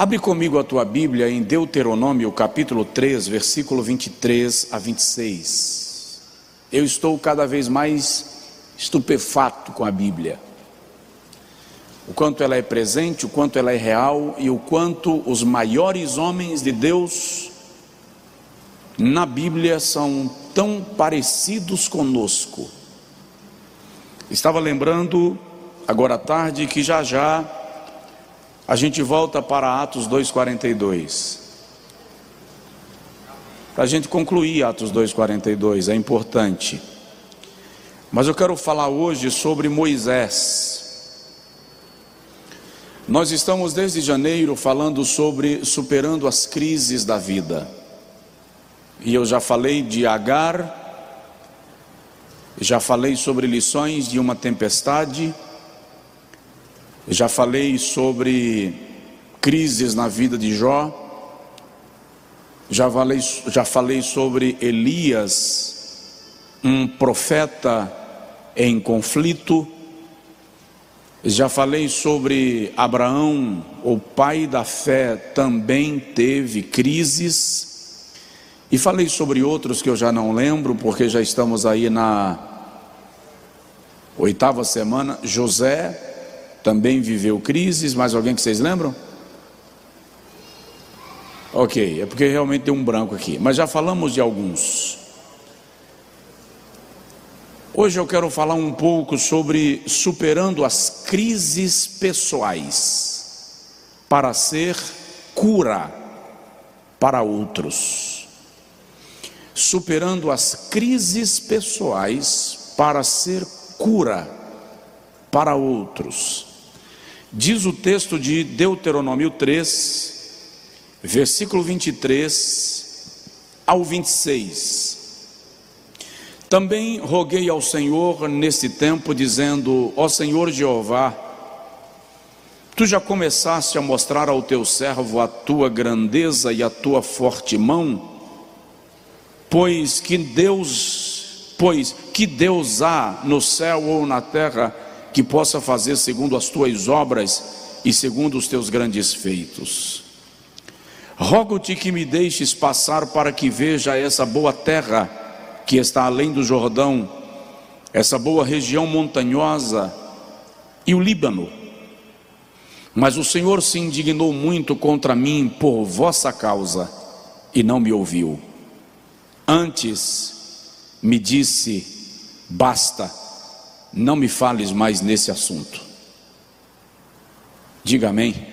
Abre comigo a tua Bíblia em Deuteronômio capítulo 3, versículo 23 a 26. Eu estou cada vez mais estupefato com a Bíblia. O quanto ela é presente, o quanto ela é real e o quanto os maiores homens de Deus na Bíblia são tão parecidos conosco. Estava lembrando agora à tarde que já a gente volta para Atos 2:42. Para a gente concluir Atos 2:42, é importante. Mas eu quero falar hoje sobre Moisés. Nós estamos desde janeiro falando sobre superando as crises da vida. E eu já falei de Agar, já falei sobre lições de uma tempestade, já falei sobre crises na vida de Jó, já falei sobre Elias, um profeta em conflito, já falei sobre Abraão, o pai da fé, também teve crises, e falei sobre outros que eu já não lembro, porque já estamos aí na 8ª semana. José também viveu crises. Mais alguém que vocês lembram? Ok, é porque realmente tem um branco aqui, mas já falamos de alguns. Hoje eu quero falar um pouco sobre superando as crises pessoais para ser cura para outros. Superando as crises pessoais para ser cura para outros. Diz o texto de Deuteronômio 3, versículo 23 ao 26. Também roguei ao Senhor neste tempo, dizendo: ó Senhor Jeová, tu já começaste a mostrar ao teu servo a tua grandeza e a tua forte mão, pois que Deus há no céu ou na terra que possa fazer segundo as tuas obras e segundo os teus grandes feitos. Rogo-te que me deixes passar para que veja essa boa terra que está além do Jordão, essa boa região montanhosa e o Líbano. Mas o Senhor se indignou muito contra mim por vossa causa e não me ouviu. Antes me disse: basta, não me fales mais nesse assunto. Diga amém.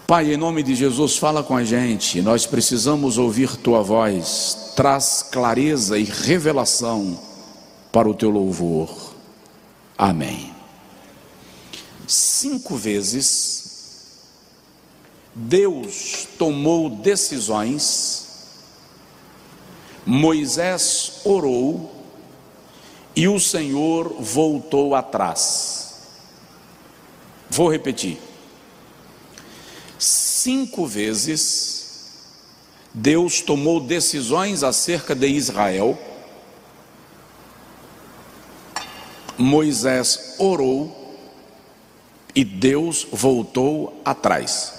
Pai, em nome de Jesus, fala com a gente. Nós precisamos ouvir tua voz. Traz clareza e revelação para o teu louvor. Amém. 5 vezes Deus tomou decisões, Moisés orou e o Senhor voltou atrás. Vou repetir. 5 vezes Deus tomou decisões acerca de Israel, Moisés orou e Deus voltou atrás.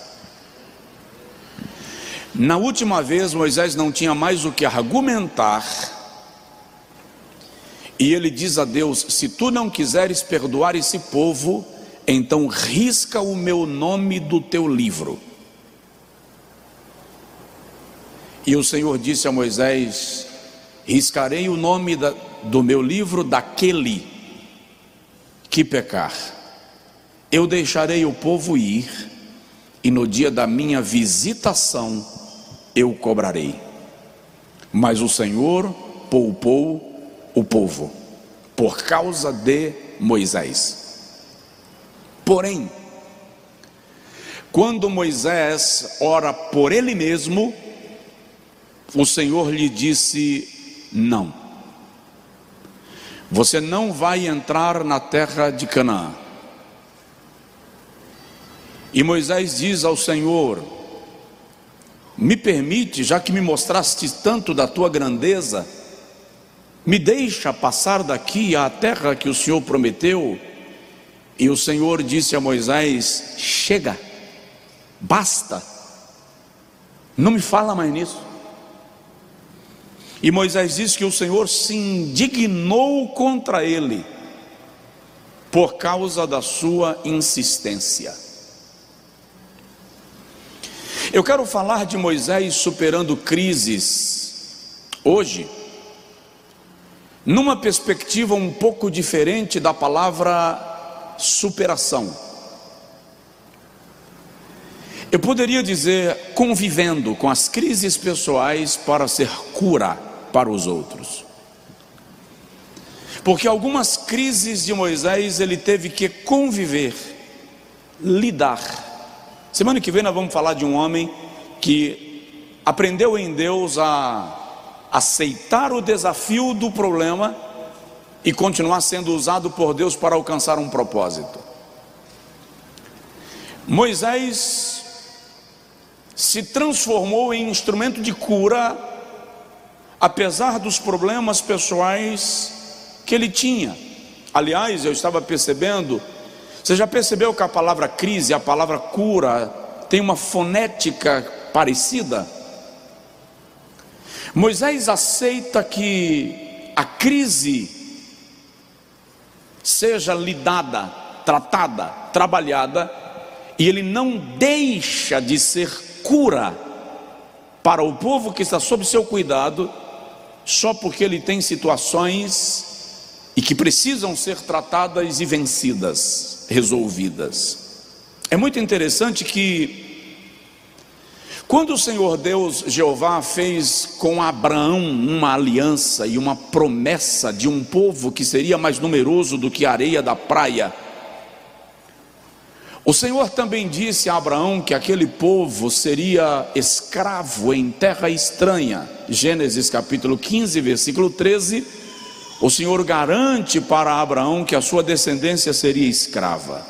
Na última vez Moisés não tinha mais o que argumentar, e ele diz a Deus: se tu não quiseres perdoar esse povo, então risca o meu nome do teu livro. E o Senhor disse a Moisés: riscarei o nome do meu livro daquele que pecar. Eu deixarei o povo ir, e no dia da minha visitação eu cobrarei. Mas o Senhor poupou o povo por causa de Moisés. Porém, quando Moisés ora por ele mesmo, o Senhor lhe disse: não, você não vai entrar na terra de Canaã. E Moisés diz ao Senhor: me permite, já que me mostraste tanto da tua grandeza, me deixa passar daqui à terra que o Senhor prometeu. E o Senhor disse a Moisés: chega, basta, não me fala mais nisso. E Moisés disse que o Senhor se indignou contra ele por causa da sua insistência. Eu quero falar de Moisés superando crises hoje, numa perspectiva um pouco diferente da palavra superação. Eu poderia dizer convivendo com as crises pessoais para ser cura para os outros. Porque algumas crises de Moisés ele teve que conviver, lidar. Semana que vem nós vamos falar de um homem que aprendeu em Deus a aceitar o desafio do problema e continuar sendo usado por Deus para alcançar um propósito. Moisés se transformou em instrumento de cura, apesar dos problemas pessoais que ele tinha. Aliás, eu estava percebendo, você já percebeu que a palavra crise, a palavra cura, tem uma fonética parecida? Moisés aceita que a crise seja lidada, tratada, trabalhada, e ele não deixa de ser cura para o povo que está sob seu cuidado, só porque ele tem situações e que precisam ser tratadas e vencidas, resolvidas. É muito interessante que quando o Senhor Deus, Jeová, fez com Abraão uma aliança e uma promessa de um povo que seria mais numeroso do que a areia da praia, o Senhor também disse a Abraão que aquele povo seria escravo em terra estranha. Gênesis capítulo 15, versículo 13, o Senhor garante para Abraão que a sua descendência seria escrava.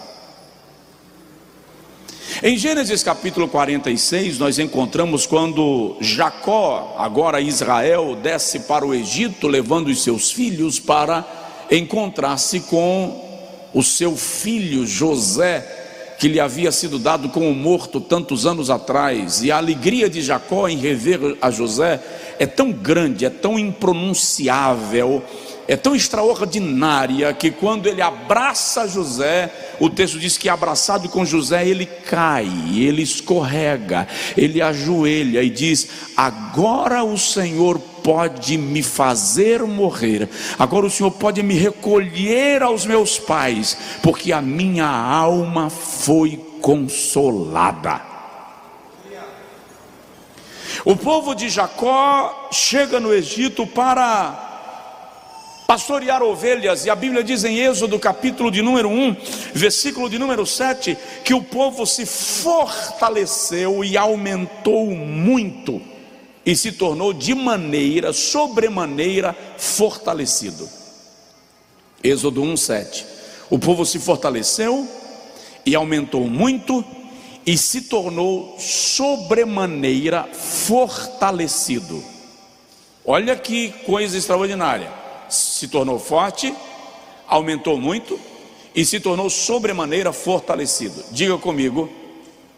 Em Gênesis capítulo 46, nós encontramos quando Jacó, agora Israel, desce para o Egito, levando os seus filhos para encontrar-se com o seu filho José, que lhe havia sido dado como morto tantos anos atrás. E a alegria de Jacó em rever a José é tão grande, é tão impronunciável, é tão extraordinária, que quando ele abraça José, o texto diz que abraçado com José ele cai, ele escorrega, ele ajoelha e diz: agora o Senhor pode me fazer morrer, agora o Senhor pode me recolher aos meus pais, porque a minha alma foi consolada. O povo de Jacó chega no Egito para pastorear ovelhas, e a Bíblia diz em Êxodo capítulo de número 1, versículo de número 7, que o povo se fortaleceu e aumentou muito, e se tornou de maneira, sobremaneira fortalecido. Êxodo 1, 7. O povo se fortaleceu e aumentou muito, e se tornou sobremaneira fortalecido. Olha que coisa extraordinária. Se tornou forte, aumentou muito e se tornou sobremaneira fortalecido. Diga comigo: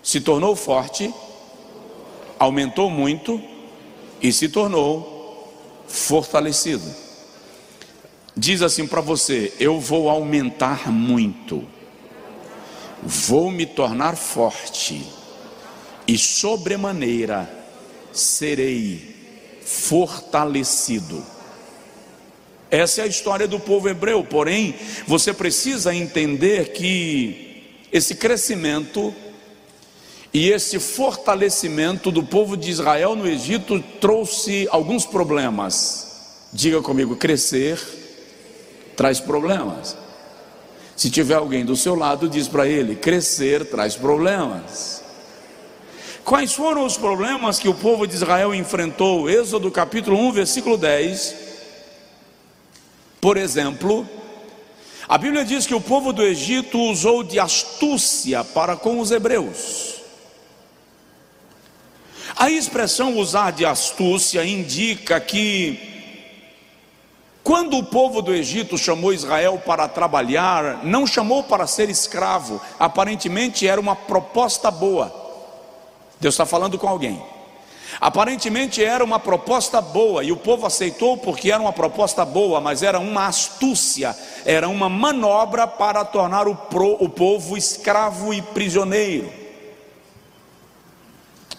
se tornou forte, aumentou muito e se tornou fortalecido. Diz assim para você: eu vou aumentar muito, vou me tornar forte e sobremaneira serei fortalecido. Essa é a história do povo hebreu. Porém, você precisa entender que esse crescimento e esse fortalecimento do povo de Israel no Egito trouxe alguns problemas. Diga comigo: crescer traz problemas. Se tiver alguém do seu lado, diz para ele: crescer traz problemas. Quais foram os problemas que o povo de Israel enfrentou? Êxodo capítulo 1, versículo 10. Por exemplo, a Bíblia diz que o povo do Egito usou de astúcia para com os hebreus. A expressão usar de astúcia indica que Quando o povo do Egito chamou Israel para trabalhar, não chamou para ser escravo. Aparentemente era uma proposta boa. Deus está falando com alguém. Aparentemente era uma proposta boa, e o povo aceitou porque era uma proposta boa, mas era uma astúcia, era uma manobra para tornar o povo escravo e prisioneiro.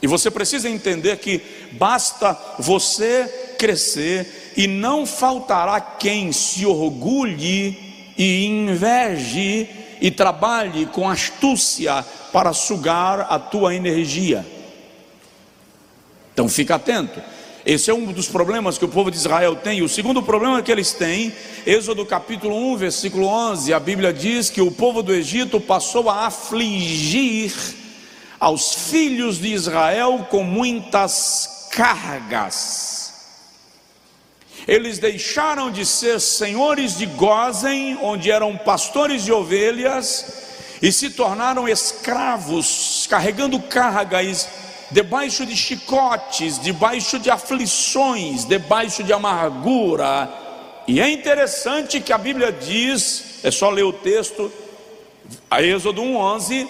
E você precisa entender que basta você crescer e não faltará quem se orgulhe e inveje e trabalhe com astúcia para sugar a tua energia. Então fica atento. Esse é um dos problemas que o povo de Israel tem. O segundo problema que eles têm, Êxodo capítulo 1, versículo 11, a Bíblia diz que o povo do Egito passou a afligir aos filhos de Israel com muitas cargas. Eles deixaram de ser senhores de Gósen, onde eram pastores de ovelhas, e se tornaram escravos, carregando cargas, debaixo de chicotes, debaixo de aflições, debaixo de amargura. E é interessante que a Bíblia diz, é só ler o texto, a Êxodo 1:11,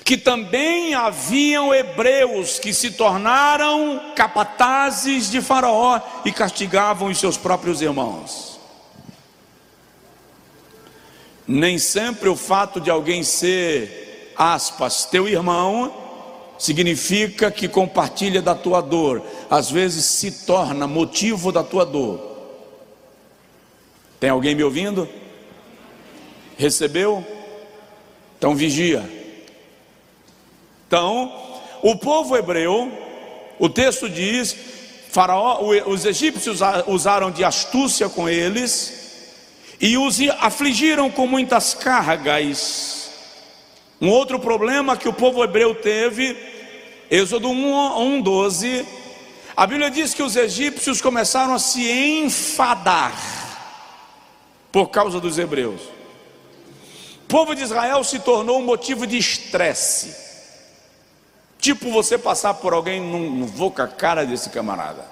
que também haviam hebreus que se tornaram capatazes de Faraó e castigavam os seus próprios irmãos. Nem sempre o fato de alguém ser, aspas, teu irmão, significa que compartilha da tua dor. Às vezes se torna motivo da tua dor. Tem alguém me ouvindo? Recebeu? Então vigia. Então, o povo hebreu, o texto diz, Faraó, os egípcios usaram de astúcia com eles e os afligiram com muitas cargas. Um outro problema que o povo hebreu teve, Êxodo 1:12, a Bíblia diz que os egípcios começaram a se enfadar por causa dos hebreus. O povo de Israel se tornou um motivo de estresse. Tipo você passar por alguém, não vou com a cara desse camarada.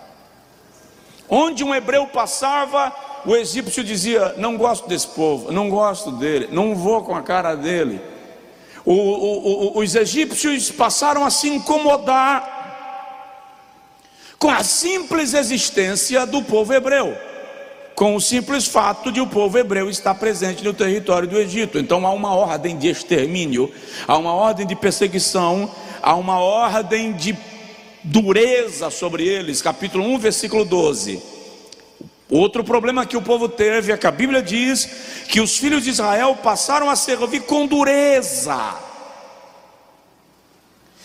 Onde um hebreu passava, o egípcio dizia, não gosto desse povo, não gosto dele, não vou com a cara dele. Os egípcios passaram a se incomodar com a simples existência do povo hebreu, com o simples fato de o povo hebreu estar presente no território do Egito. Então há uma ordem de extermínio, há uma ordem de perseguição, há uma ordem de dureza sobre eles. Capítulo 1, versículo 12. Outro problema que o povo teve é que a Bíblia diz que os filhos de Israel passaram a servir com dureza.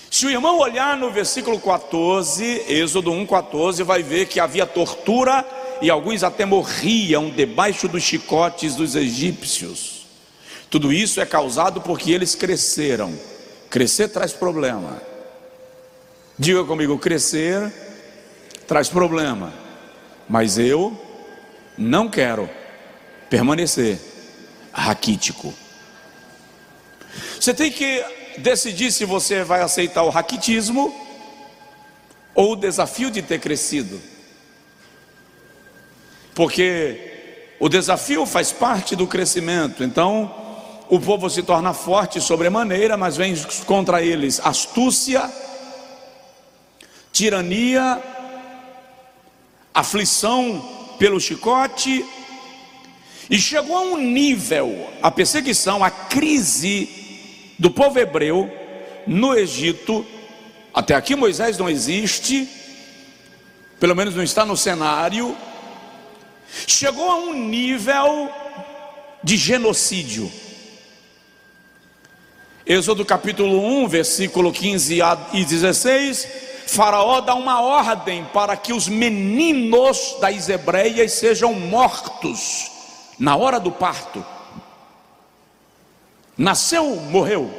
Se o irmão olhar no versículo 14, Êxodo 1:14, vai ver que havia tortura e alguns até morriam debaixo dos chicotes dos egípcios. Tudo isso é causado porque eles cresceram. Crescer traz problema. Diga comigo, crescer traz problema. Mas eu não quero permanecer raquítico. Você tem que decidir se você vai aceitar o raquitismo ou o desafio de ter crescido. Porque o desafio faz parte do crescimento. Então o povo se torna forte sobremaneira, mas vem contra eles astúcia, tirania, aflição pelo chicote, e chegou a um nível, a perseguição, a crise do povo hebreu no Egito. Até aqui Moisés não existe, pelo menos não está no cenário. Chegou a um nível de genocídio. Êxodo capítulo 1, versículo 15 e 16, Faraó dá uma ordem para que os meninos das hebreias sejam mortos na hora do parto. Nasceu, morreu.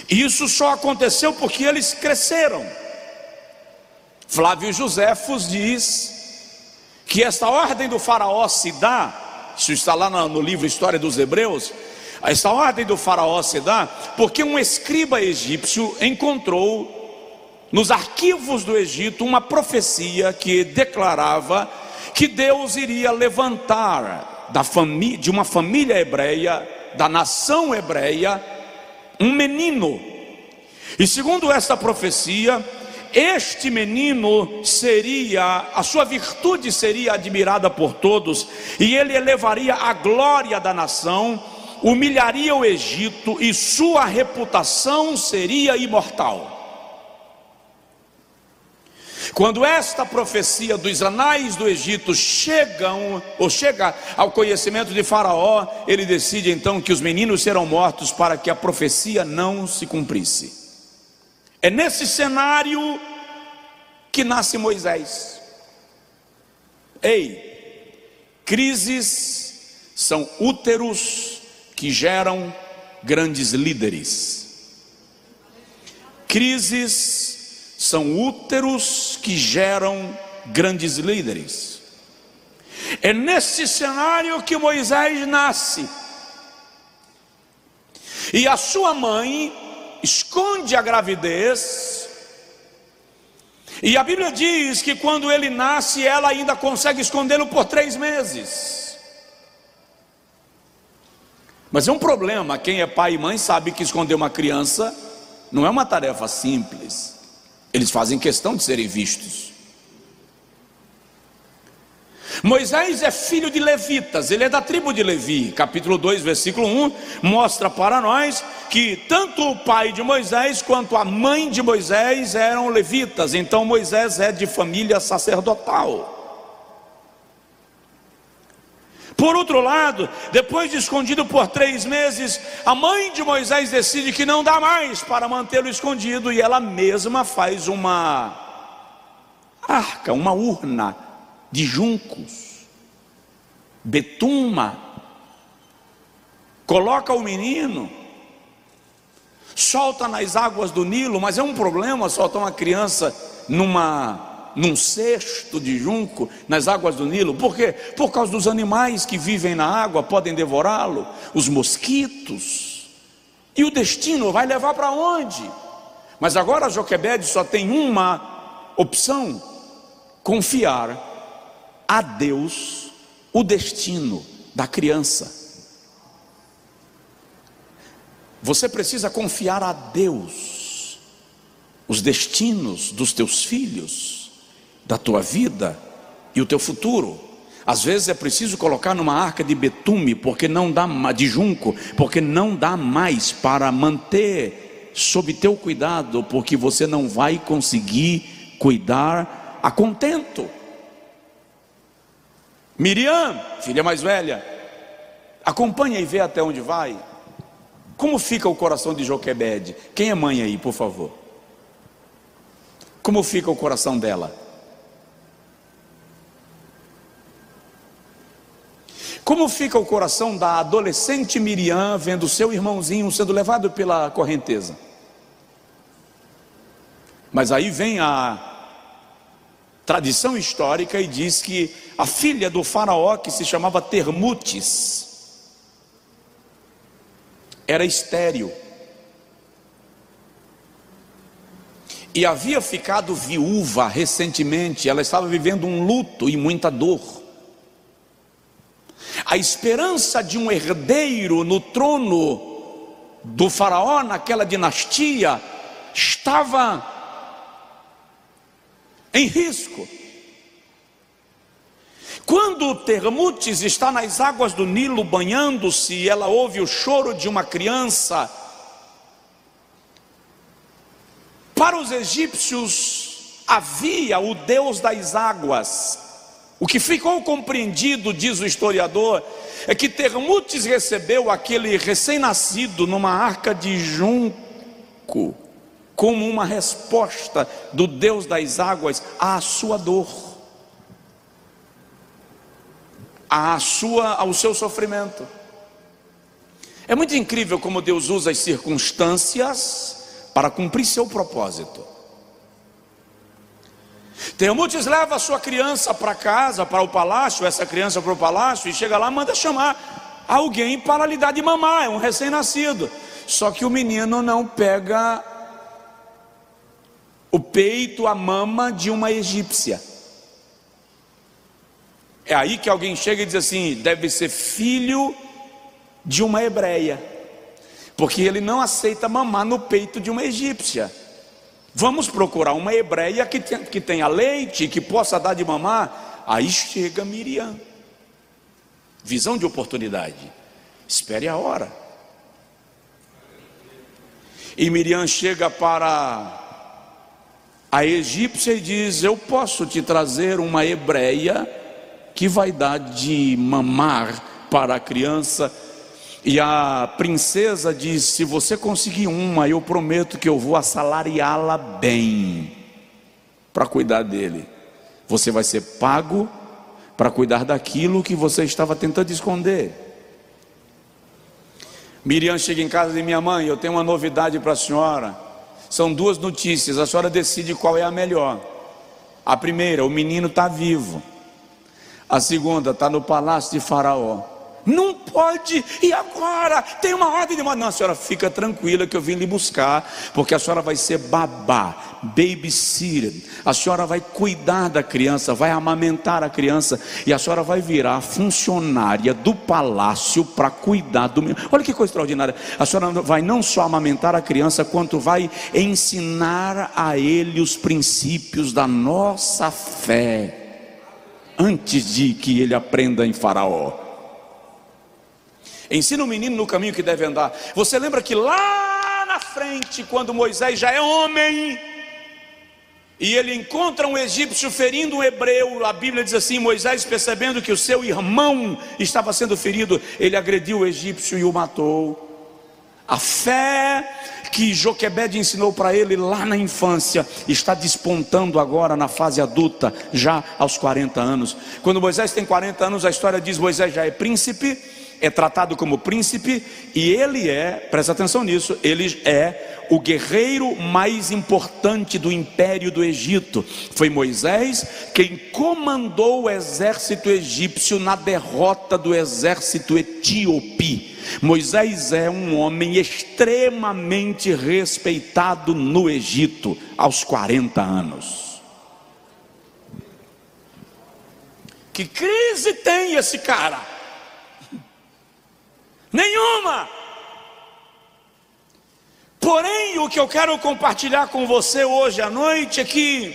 E isso só aconteceu porque eles cresceram. Flávio Joséfos diz que esta ordem do Faraó se dá, isso está lá no livro História dos Hebreus. Essa ordem do Faraó se dá porque um escriba egípcio encontrou nos arquivos do Egito uma profecia que declarava que Deus iria levantar de uma família hebreia, da nação hebreia, um menino. E segundo esta profecia, este menino a sua virtude seria admirada por todos, e ele elevaria a glória da nação, humilharia o Egito, e sua reputação seria imortal. Quando esta profecia dos anais do Egito chega ao conhecimento de Faraó, ele decide então que os meninos serão mortos para que a profecia não se cumprisse. É nesse cenário que nasce Moisés. Crises são úteros que geram grandes líderes. Crises são úteros que geram grandes líderes. É nesse cenário que Moisés nasce. E a sua mãe esconde a gravidez. E a Bíblia diz que quando ele nasce, ela ainda consegue escondê-lo por 3 meses. Mas é um problema. Quem é pai e mãe sabe que esconder uma criança não é uma tarefa simples. Eles fazem questão de serem vistos. Moisés é filho de levitas, ele é da tribo de Levi. Capítulo 2, versículo 1 mostra para nós que tanto o pai de Moisés quanto a mãe de Moisés eram levitas. Então Moisés é de família sacerdotal. Por outro lado, depois de escondido por 3 meses, a mãe de Moisés decide que não dá mais para mantê-lo escondido, e ela mesma faz uma arca, uma urna de juncos, betuma, coloca o menino, solta nas águas do Nilo. Mas é um problema soltar uma criança num cesto de junco nas águas do Nilo. Por quê? Por causa dos animais que vivem na água, podem devorá-lo, os mosquitos. E o destino vai levar para onde? Mas agora Joquebede só tem uma opção: confiar a Deus o destino da criança. Você precisa confiar a Deus os destinos dos teus filhos, da tua vida e o teu futuro. Às vezes é preciso colocar numa arca de betume, porque não dá, de junco, porque não dá mais para manter sob teu cuidado, porque você não vai conseguir cuidar a contento. Miriam, filha mais velha, acompanha e vê até onde vai. Como fica o coração de Joquebede? Quem é mãe aí, por favor? Como fica o coração dela? Como fica o coração da adolescente Miriam vendo seu irmãozinho sendo levado pela correnteza? Mas aí vem a tradição histórica e diz que a filha do faraó, que se chamava Termutes, era estéril e havia ficado viúva recentemente. Ela estava vivendo um luto e muita dor. A esperança de um herdeiro no trono do faraó naquela dinastia estava em risco. Quando Termutes está nas águas do Nilo banhando-se, ela ouve o choro de uma criança. Para os egípcios havia o Deus das águas. O que ficou compreendido, diz o historiador, é que Termutes recebeu aquele recém-nascido numa arca de junco, como uma resposta do Deus das águas à sua dor, ao seu sofrimento. É muito incrível como Deus usa as circunstâncias para cumprir seu propósito. Termutes leva a sua criança para casa, para o palácio, essa criança para o palácio, e chega lá, manda chamar alguém para lhe dar de mamar. É um recém-nascido. Só que o menino não pega o peito, a mama de uma egípcia. É aí que alguém chega e diz assim: deve ser filho de uma hebreia, porque ele não aceita mamar no peito de uma egípcia. Vamos procurar uma hebreia que tenha leite, que possa dar de mamar. Aí chega Miriam. Visão de oportunidade. Espere a hora. E Miriam chega para a egípcia e diz: eu posso te trazer uma hebreia que vai dar de mamar para a criança. E a princesa diz: se você conseguir uma, eu prometo que eu vou assalariá-la bem para cuidar dele. Você vai ser pago para cuidar daquilo que você estava tentando esconder. Miriam chega em casa e diz: minha mãe, eu tenho uma novidade para a senhora. São duas notícias, a senhora decide qual é a melhor. A primeira: o menino está vivo. A segunda: está no palácio de Faraó. Não pode, e agora? Tem uma ordem de morte. Não, a senhora fica tranquila que eu vim lhe buscar, porque a senhora vai ser babá, babysitter. A senhora vai cuidar da criança, vai amamentar a criança, e a senhora vai virar funcionária do palácio para cuidar do menino. Olha que coisa extraordinária. A senhora vai não só amamentar a criança, quanto vai ensinar a ele os princípios da nossa fé, antes de que ele aprenda em Faraó. Ensina o menino no caminho que deve andar. Você lembra que lá na frente, quando Moisés já é homem, e ele encontra um egípcio ferindo um hebreu, a Bíblia diz assim: Moisés, percebendo que o seu irmão estava sendo ferido, ele agrediu o egípcio e o matou. A fé que Joquebede ensinou para ele lá na infância está despontando agora na fase adulta, já aos 40 anos. Quando Moisés tem 40 anos, a história diz: Moisés já é príncipe, é tratado como príncipe, e ele é, presta atenção nisso, ele é o guerreiro mais importante do império do Egito. Foi Moisés quem comandou o exército egípcio na derrota do exército etíope. Moisés é um homem extremamente respeitado no Egito aos 40 anos. Que crise tem esse cara? Nenhuma. Porém, o que eu quero compartilhar com você hoje à noite é que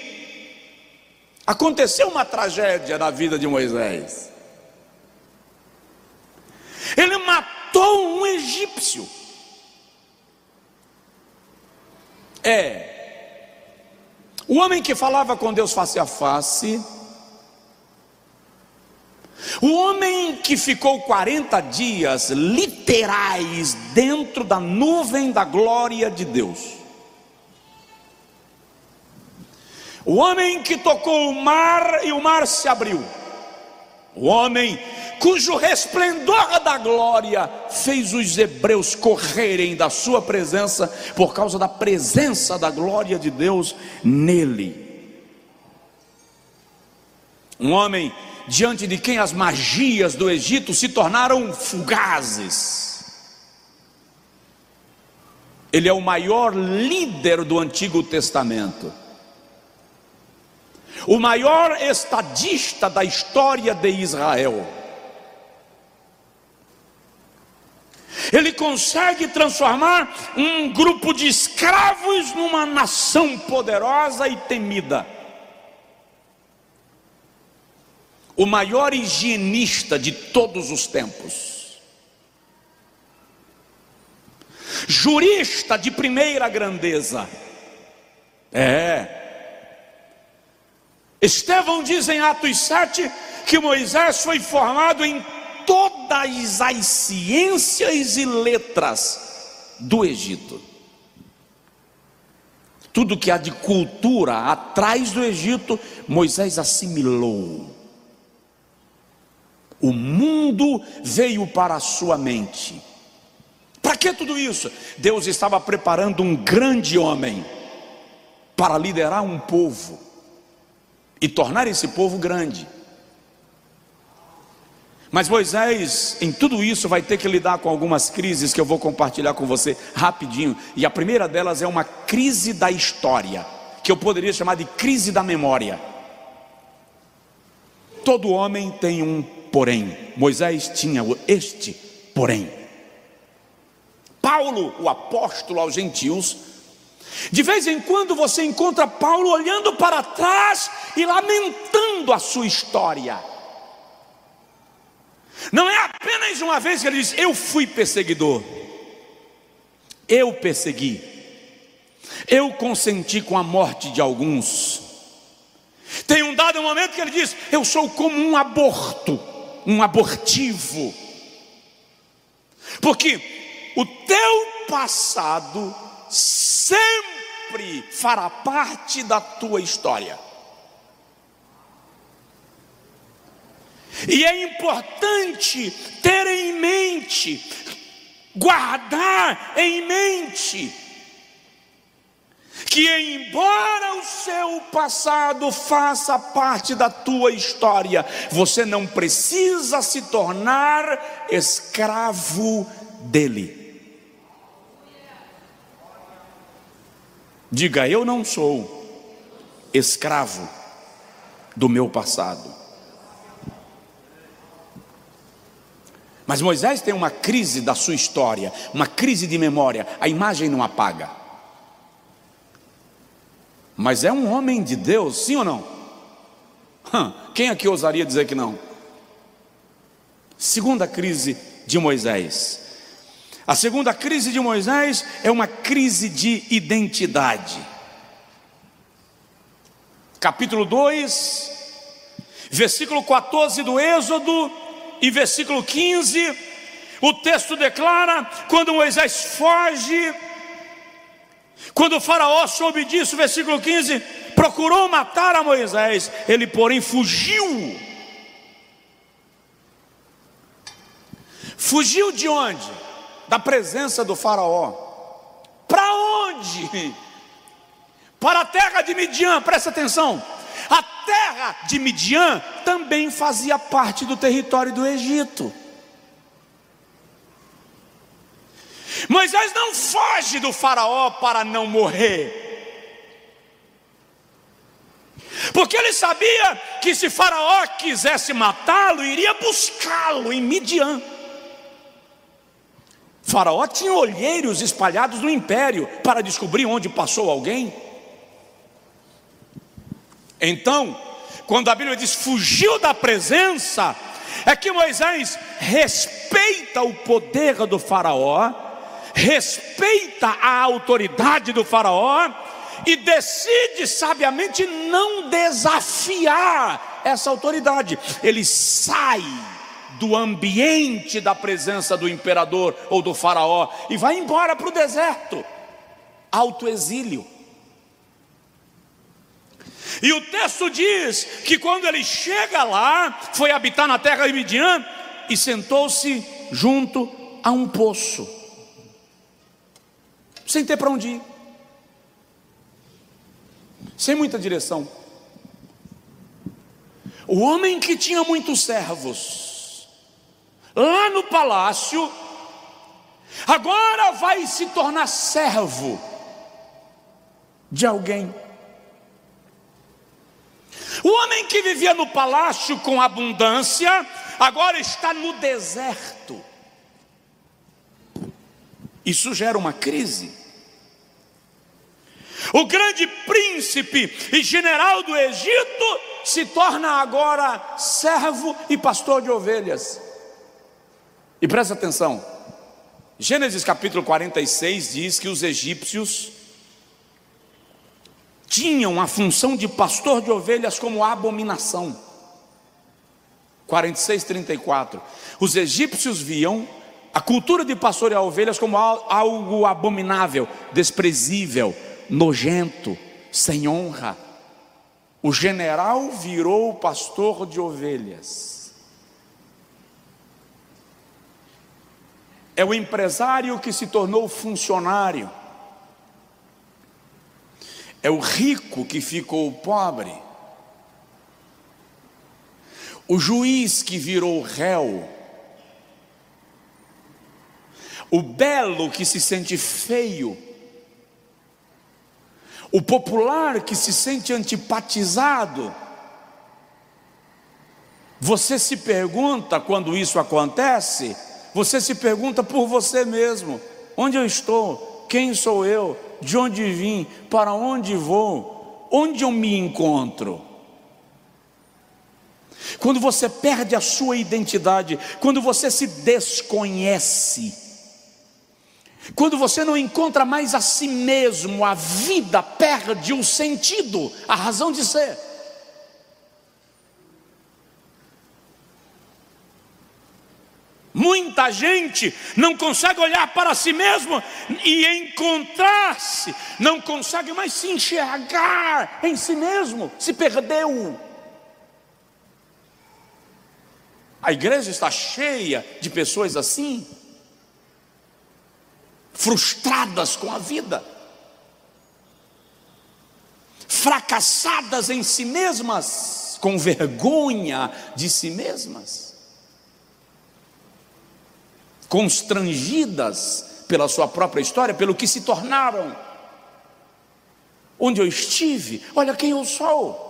aconteceu uma tragédia na vida de Moisés. Ele matou um egípcio. O homem que falava com Deus face a face, o homem que ficou 40 dias literais dentro da nuvem da glória de Deus, o homem que tocou o mar e o mar se abriu, o homem cujo resplendor da glória fez os hebreus correrem da sua presença, por causa da presença da glória de Deus nele. Um homem diante de quem as magias do Egito se tornaram fugazes. Ele é o maior líder do Antigo Testamento, o maior estadista da história de Israel. Ele consegue transformar um grupo de escravos numa nação poderosa e temida. O maior higienista de todos os tempos, jurista de primeira grandeza. Estevão diz em Atos 7 que Moisés foi formado em todas as ciências e letras do Egito. Tudo que há de cultura atrás do Egito, Moisés assimilou. O mundo veio para a sua mente. Para que tudo isso? Deus estava preparando um grande homem para liderar um povo e tornar esse povo grande. Mas Moisés, em tudo isso, vai ter que lidar com algumas crises que eu vou compartilhar com você rapidinho. E a primeira delas é uma crise da história, que eu poderia chamar de crise da memória. Todo homem tem um porém. Moisés tinha este porém. Paulo, o apóstolo aos gentios, de vez em quando você encontra Paulo olhando para trás e lamentando a sua história. Não é apenas uma vez que ele diz: eu fui perseguidor, eu persegui, eu consenti com a morte de alguns. Tem um dado momento que ele diz: eu sou como um aborto, um abortivo, porque o teu passado sempre fará parte da tua história. E é importante ter em mente, guardar em mente, que embora o seu passado faça parte da tua história, você não precisa se tornar escravo dele. Diga: eu não sou escravo do meu passado. Mas Moisés tem uma crise da sua história, uma crise de memória. A imagem não apaga. Mas é um homem de Deus, sim ou não? Quem aqui ousaria dizer que não? Segunda crise de Moisés. A segunda crise de Moisés é uma crise de identidade. Capítulo 2, versículo 14 do Êxodo e versículo 15, o texto declara: quando Moisés foge, quando o faraó soube disso, versículo 15, procurou matar a Moisés, ele porém fugiu. Fugiu de onde? Da presença do faraó. Para onde? Para a terra de Midian. Presta atenção, a terra de Midian também fazia parte do território do Egito. Moisés não foge do faraó para não morrer, porque ele sabia que se faraó quisesse matá-lo, iria buscá-lo em Midian. Faraó tinha olheiros espalhados no império para descobrir onde passou alguém. Então, quando a Bíblia diz fugiu da presença, é que Moisés respeita o poder do faraó, respeita a autoridade do faraó e decide sabiamente não desafiar essa autoridade. Ele sai do ambiente da presença do imperador ou do faraó e vai embora para o deserto, autoexílio. E o texto diz que quando ele chega lá, foi habitar na terra de Midian e sentou-se junto a um poço, sem ter para onde ir, sem muita direção. O homem que tinha muitos servos lá no palácio, agora vai se tornar servo de alguém. O homem que vivia no palácio com abundância, agora está no deserto. Isso gera uma crise. O grande príncipe e general do Egito se torna agora servo e pastor de ovelhas. E presta atenção, Gênesis capítulo 46 diz que os egípcios tinham a função de pastor de ovelhas como abominação. 46:34. Os egípcios viam a cultura de pastorear ovelhas como algo abominável, desprezível, nojento, sem honra. O general virou pastor de ovelhas. É o empresário que se tornou funcionário. É o rico que ficou pobre. O juiz que virou réu. O belo que se sente feio. O popular que se sente antipatizado. Você se pergunta quando isso acontece, você se pergunta por você mesmo: onde eu estou? Quem sou eu? De onde vim? Para onde vou? Onde eu me encontro? Quando você perde a sua identidade, quando você se desconhece, quando você não encontra mais a si mesmo, a vida perde o sentido, a razão de ser. Muita gente não consegue olhar para si mesmo e encontrar-se, não consegue mais se enxergar em si mesmo, se perdeu. A igreja está cheia de pessoas assim, frustradas com a vida, fracassadas em si mesmas, com vergonha de si mesmas, constrangidas pela sua própria história, pelo que se tornaram. Onde eu estive, olha quem eu sou.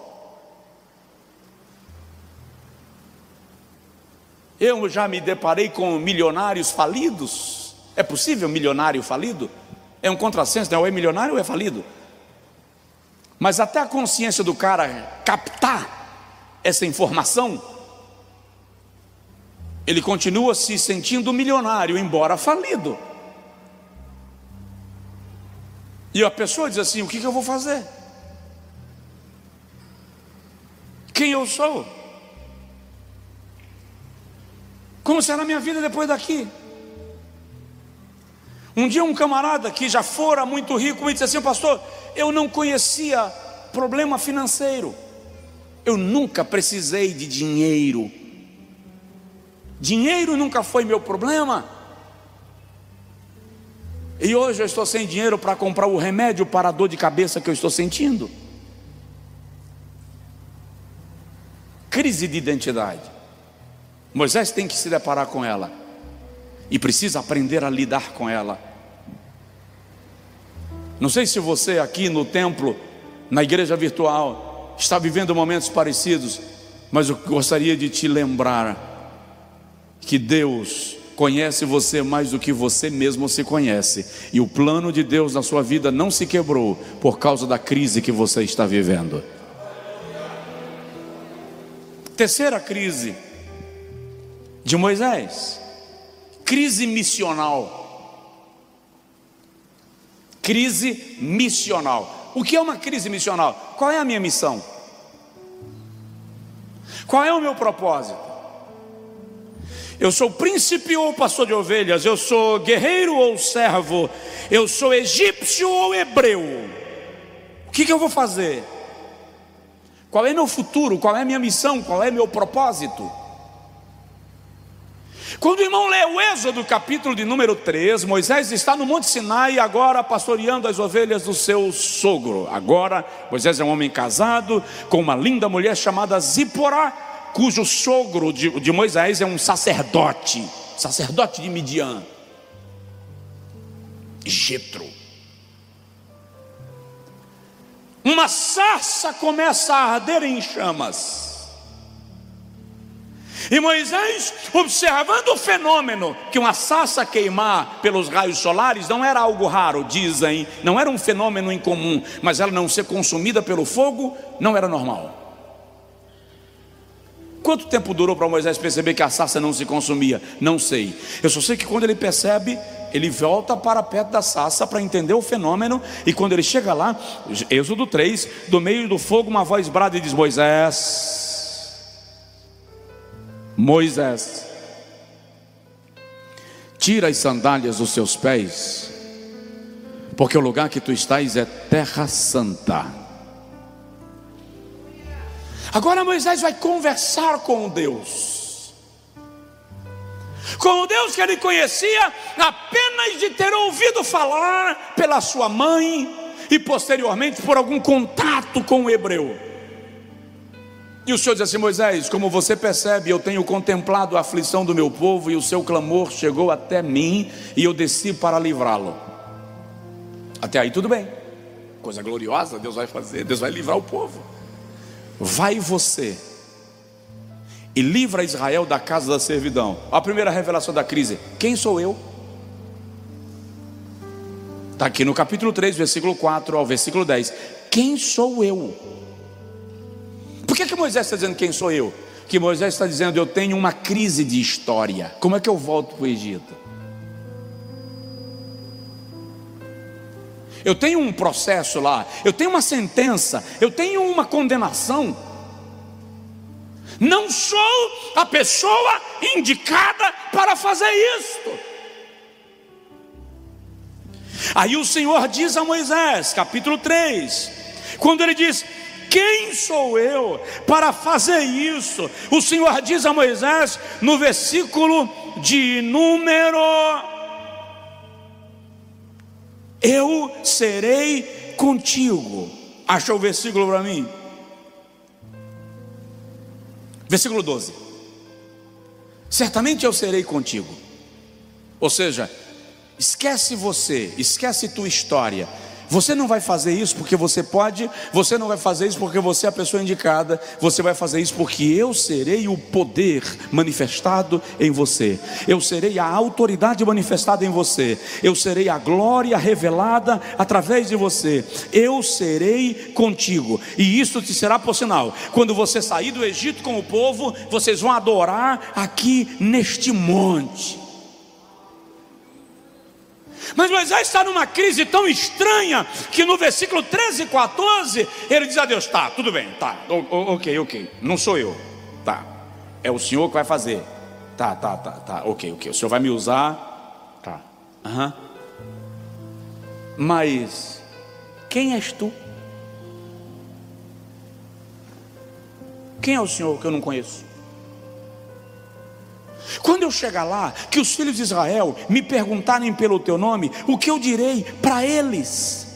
Eu já me deparei com milionários falidos. É possível milionário falido? É um contrassenso, não é milionário ou é falido? Mas até a consciência do cara captar essa informação, ele continua se sentindo milionário, embora falido. E a pessoa diz assim: o que eu vou fazer? Quem eu sou? Como será a minha vida depois daqui? Um dia um camarada que já fora muito rico me disse assim: pastor, eu não conhecia problema financeiro, eu nunca precisei de dinheiro, dinheiro nunca foi meu problema, e hoje eu estou sem dinheiro para comprar o remédio para a dor de cabeça que eu estou sentindo. Crise de identidade. Moisés tem que se deparar com ela e precisa aprender a lidar com ela. Não sei se você aqui no templo, na igreja virtual, está vivendo momentos parecidos, mas eu gostaria de te lembrar que Deus conhece você mais do que você mesmo se conhece, e o plano de Deus na sua vida não se quebrou por causa da crise que você está vivendo. Terceira crise de Moisés: crise missional. Crise missional. O que é uma crise missional? Qual é a minha missão? Qual é o meu propósito? Eu sou príncipe ou pastor de ovelhas? Eu sou guerreiro ou servo? Eu sou egípcio ou hebreu? O que eu vou fazer? Qual é meu futuro? Qual é a minha missão? Qual é meu propósito? Quando o irmão lê o Êxodo, capítulo de número 3, Moisés está no Monte Sinai, agora pastoreando as ovelhas do seu sogro. Agora, Moisés é um homem casado com uma linda mulher chamada Zípora, cujo sogro de Moisés é um sacerdote de Midian, Jetro. Uma sarça começa a arder em chamas, e Moisés, observando o fenômeno, que uma sarça queimar pelos raios solares não era algo raro, dizem, não era um fenômeno incomum, mas ela não ser consumida pelo fogo não era normal. Quanto tempo durou para Moisés perceber que a sarça não se consumia? Não sei. Eu só sei que quando ele percebe, ele volta para perto da sarça para entender o fenômeno, e quando ele chega lá, Êxodo 3, do meio do fogo uma voz brada e diz: Moisés, tira as sandálias dos seus pés, porque o lugar que tu estás é terra santa. Agora Moisés vai conversar com Deus, com o Deus que ele conhecia apenas de ter ouvido falar pela sua mãe e posteriormente por algum contato com o hebreu. E o Senhor diz assim: Moisés, como você percebe, eu tenho contemplado a aflição do meu povo, e o seu clamor chegou até mim, e eu desci para livrá-lo. Até aí tudo bem. Coisa gloriosa Deus vai fazer, Deus vai livrar o povo. Vai você e livra Israel da casa da servidão. A primeira revelação da crise: quem sou eu? Está aqui no capítulo 3, versículo 4 ao versículo 10. Quem sou eu? Por que Moisés está dizendo quem sou eu? Que Moisés está dizendo: eu tenho uma crise de história. Como é que eu volto para o Egito? Eu tenho um processo lá, eu tenho uma sentença, eu tenho uma condenação. Não sou a pessoa indicada para fazer isto. Aí o Senhor diz a Moisés, capítulo 3, quando ele diz: quem sou eu para fazer isso? O Senhor diz a Moisés no versículo de número: eu serei contigo. Achou o versículo para mim? Versículo 12: certamente eu serei contigo. Ou seja, esquece você, esquece tua história. Você não vai fazer isso porque você pode, você não vai fazer isso porque você é a pessoa indicada. Você vai fazer isso porque eu serei o poder manifestado em você. Eu serei a autoridade manifestada em você. Eu serei a glória revelada através de você. Eu serei contigo. E isso te será por sinal: quando você sair do Egito com o povo, vocês vão adorar aqui neste monte. Mas Moisés está numa crise tão estranha que no versículo 13 e 14 ele diz a Deus: tá, tudo bem, tá, ok, não sou eu, tá, é o Senhor que vai fazer, tá, ok, o Senhor vai me usar, tá, mas quem és tu? Quem é o Senhor que eu não conheço? Quando eu chegar lá, que os filhos de Israel me perguntarem pelo teu nome, o que eu direi para eles?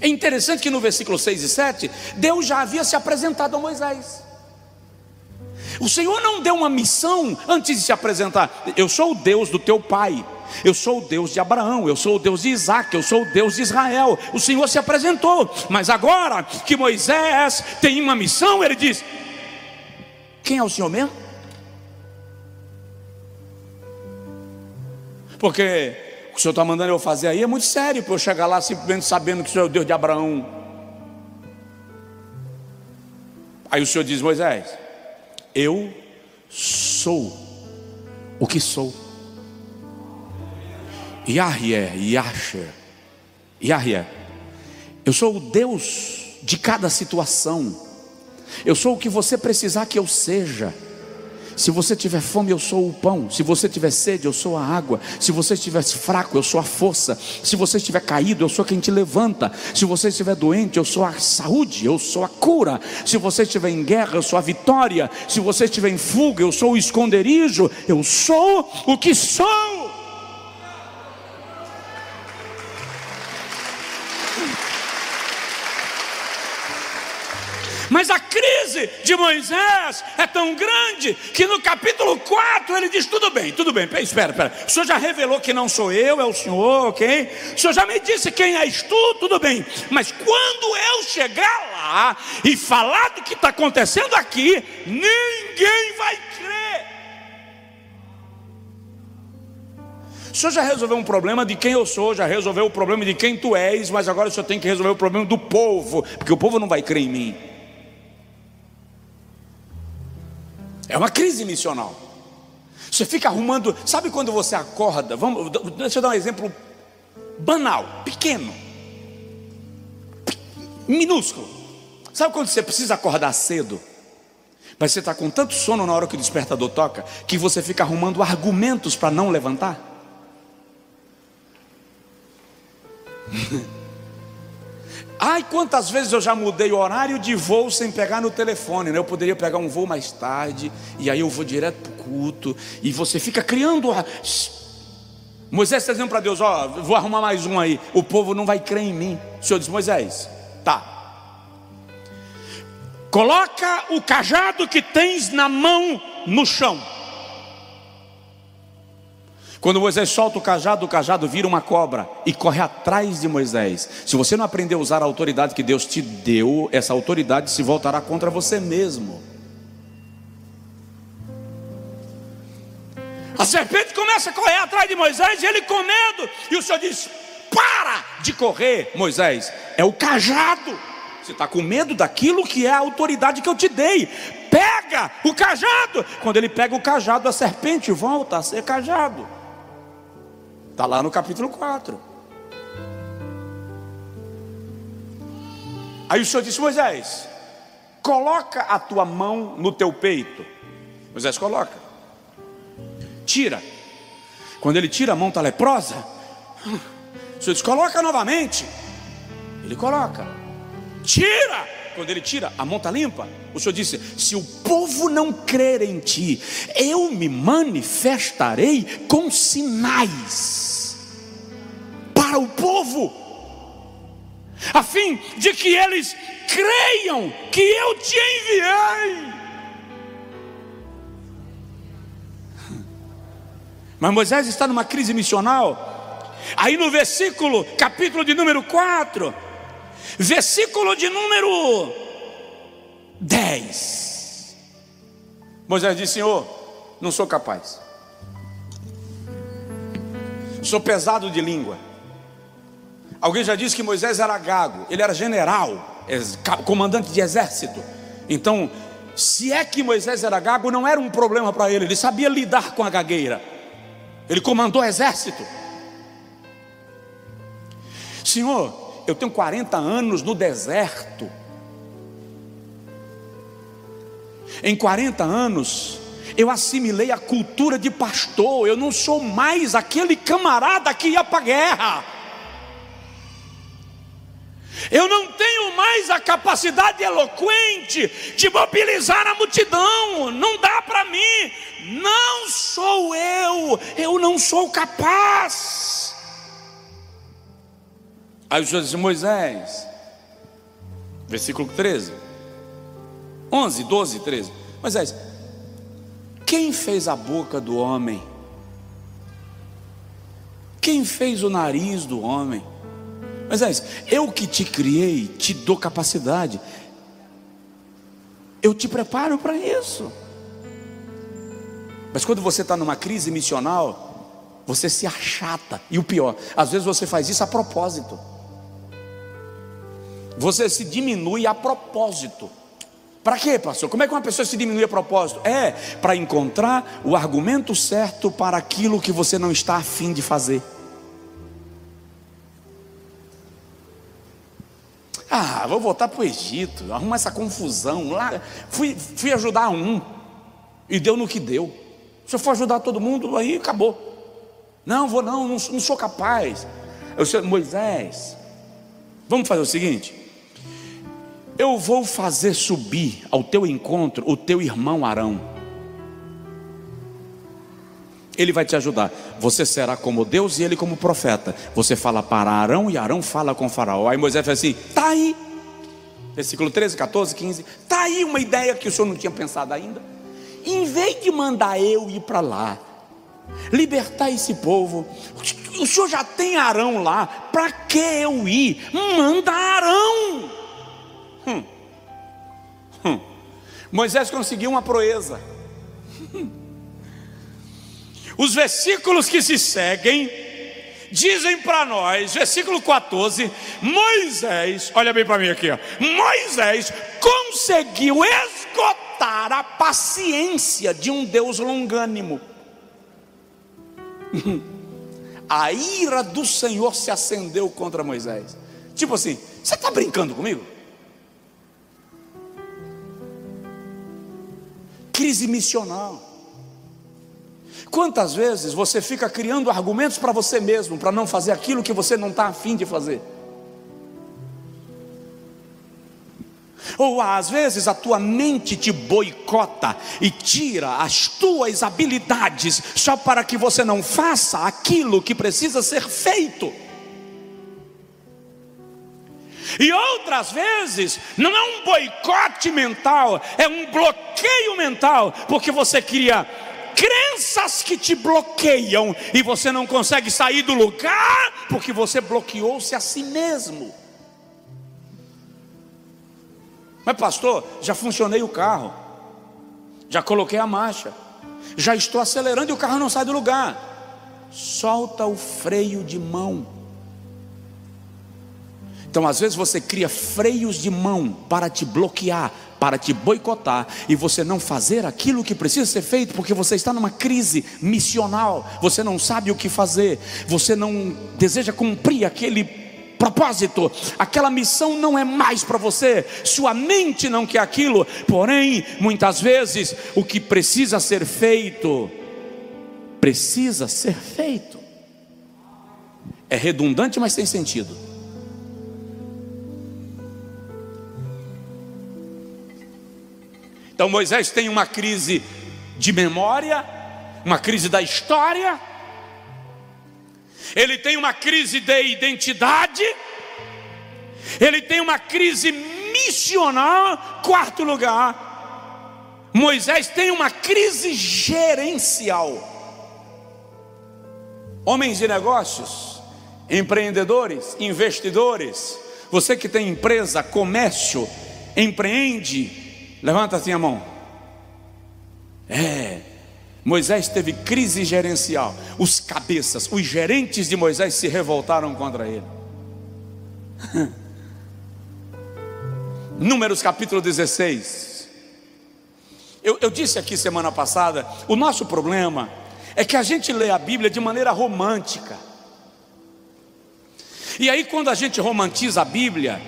É interessante que no versículo 6 e 7 Deus já havia se apresentado a Moisés. O Senhor não deu uma missão antes de se apresentar: eu sou o Deus do teu pai, eu sou o Deus de Abraão, eu sou o Deus de Isaac, eu sou o Deus de Israel. O Senhor se apresentou, mas agora que Moisés tem uma missão, ele diz: quem é o Senhor mesmo? Porque o que o Senhor está mandando eu fazer aí é muito sério, para eu chegar lá simplesmente sabendo que o Senhor é o Deus de Abraão. Aí o Senhor diz: Moisés, eu sou o que sou. Yahvé, Yahvé, eu sou o Deus de cada situação. Eu sou o que você precisar que eu seja. Se você tiver fome, eu sou o pão. Se você tiver sede, eu sou a água. Se você estiver fraco, eu sou a força. Se você estiver caído, eu sou quem te levanta. Se você estiver doente, eu sou a saúde, eu sou a cura. Se você estiver em guerra, eu sou a vitória. Se você estiver em fuga, eu sou o esconderijo. Eu sou o que sou. Mas a crise de Moisés é tão grande que no capítulo 4 ele diz: tudo bem, espera, o Senhor já revelou que não sou eu, é o Senhor, ok? O Senhor já me disse quem és tu, tudo bem. Mas quando eu chegar lá e falar do que está acontecendo aqui, ninguém vai crer. O Senhor já resolveu um problema de quem eu sou, já resolveu o problema de quem tu és, mas agora o Senhor tem que resolver o problema do povo, porque o povo não vai crer em mim. É uma crise missional. Você fica arrumando. Sabe quando você acorda? Deixa eu dar um exemplo banal, pequeno, minúsculo. Sabe quando você precisa acordar cedo, mas você está com tanto sono na hora que o despertador toca, que você fica arrumando argumentos para não levantar? Ai, quantas vezes eu já mudei o horário de voo sem pegar no telefone, né? Eu poderia pegar um voo mais tarde, e aí eu vou direto para o culto, e você fica criando. Moisés está dizendo para Deus: ó, vou arrumar mais um aí, o povo não vai crer em mim. O Senhor diz: Moisés, tá, coloca o cajado que tens na mão no chão. Quando Moisés solta o cajado vira uma cobra e corre atrás de Moisés. Se você não aprender a usar a autoridade que Deus te deu, essa autoridade se voltará contra você mesmo. A serpente começa a correr atrás de Moisés e ele com medo. E o Senhor diz: para de correr, Moisés, é o cajado. Você está com medo daquilo que é a autoridade que eu te dei. Pega o cajado. Quando ele pega o cajado, a serpente volta a ser cajado. Está lá no capítulo 4. Aí o Senhor disse: Moisés, coloca a tua mão no teu peito. Moisés coloca. Tira. Quando ele tira, a mão está leprosa. O Senhor diz: coloca novamente. Ele coloca. Tira. Quando ele tira, a mão está limpa. O Senhor disse: se o povo não crer em ti, eu me manifestarei com sinais para o povo, a fim de que eles creiam que eu te enviei. Mas Moisés está numa crise missional. Aí no versículo, capítulo de número 4, versículo de número 10, Moisés disse: Senhor, não sou capaz, sou pesado de língua. Alguém já disse que Moisés era gago. Ele era general, comandante de exército. Então, se é que Moisés era gago, não era um problema para ele. Ele sabia lidar com a gagueira. Ele comandou exército. Senhor, eu tenho 40 anos no deserto. Em 40 anos eu assimilei a cultura de pastor. Eu não sou mais aquele camarada que ia para a guerra. Eu não tenho mais a capacidade eloquente de mobilizar a multidão. Não dá para mim. Não sou eu não sou capaz. Aí o Senhor disse: Moisés, versículo 13, 11, 12, 13. Moisés, quem fez a boca do homem? Quem fez o nariz do homem? Moisés, eu que te criei, te dou capacidade, eu te preparo para isso. Mas quando você está numa crise missional, você se achata. E o pior, às vezes você faz isso a propósito. Você se diminui a propósito. Para quê, pastor? Como é que uma pessoa se diminui a propósito? É para encontrar o argumento certo para aquilo que você não está a fim de fazer. Ah, vou voltar para o Egito, arrumar essa confusão lá. Fui ajudar um e deu no que deu. Se eu for ajudar todo mundo, aí acabou. Não vou não sou capaz. Eu disse: Moisés, vamos fazer o seguinte: eu vou fazer subir ao teu encontro o teu irmão Arão. Ele vai te ajudar. Você será como Deus e ele como profeta. Você fala para Arão e Arão fala com Faraó. Aí Moisés fala assim: está aí. Versículo 13, 14, 15. Está aí uma ideia que o senhor não tinha pensado ainda. Em vez de mandar eu ir para lá, libertar esse povo, o senhor já tem Arão lá. Para que eu ir? Manda Arão. Moisés conseguiu uma proeza. Os versículos que se seguem dizem para nós, versículo 14, Moisés, olha bem para mim aqui, ó. Moisés conseguiu esgotar a paciência de um Deus longânimo. A ira do Senhor se acendeu contra Moisés. Tipo assim: você está brincando comigo? Crise missional. Quantas vezes você fica criando argumentos para você mesmo, para não fazer aquilo que você não está a fim de fazer? Ou às vezes a tua mente te boicota e tira as tuas habilidades só para que você não faça aquilo que precisa ser feito. E outras vezes não é um boicote mental, é um bloqueio mental, porque você cria crenças que te bloqueiam e você não consegue sair do lugar porque você bloqueou-se a si mesmo. Mas pastor, já funcionei o carro, já coloquei a marcha, já estou acelerando e o carro não sai do lugar. Solta o freio de mão. Então às vezes você cria freios de mão para te bloquear, para te boicotar, e você não fazer aquilo que precisa ser feito, porque você está numa crise missional, você não sabe o que fazer, você não deseja cumprir aquele propósito, aquela missão não é mais para você, sua mente não quer aquilo. Porém, muitas vezes o que precisa ser feito, precisa ser feito. É redundante, mas tem sentido. Então Moisés tem uma crise de memória, uma crise da história, ele tem uma crise de identidade, ele tem uma crise missional. Quarto lugar, Moisés tem uma crise gerencial. Homens de negócios, empreendedores, investidores, você que tem empresa, comércio, empreende, levanta assim a mão. Moisés teve crise gerencial. Os cabeças, os gerentes de Moisés se revoltaram contra ele. Números capítulo 16. Eu disse aqui semana passada, o nosso problema é que a gente lê a Bíblia de maneira romântica. E aí quando a gente romantiza a Bíblia,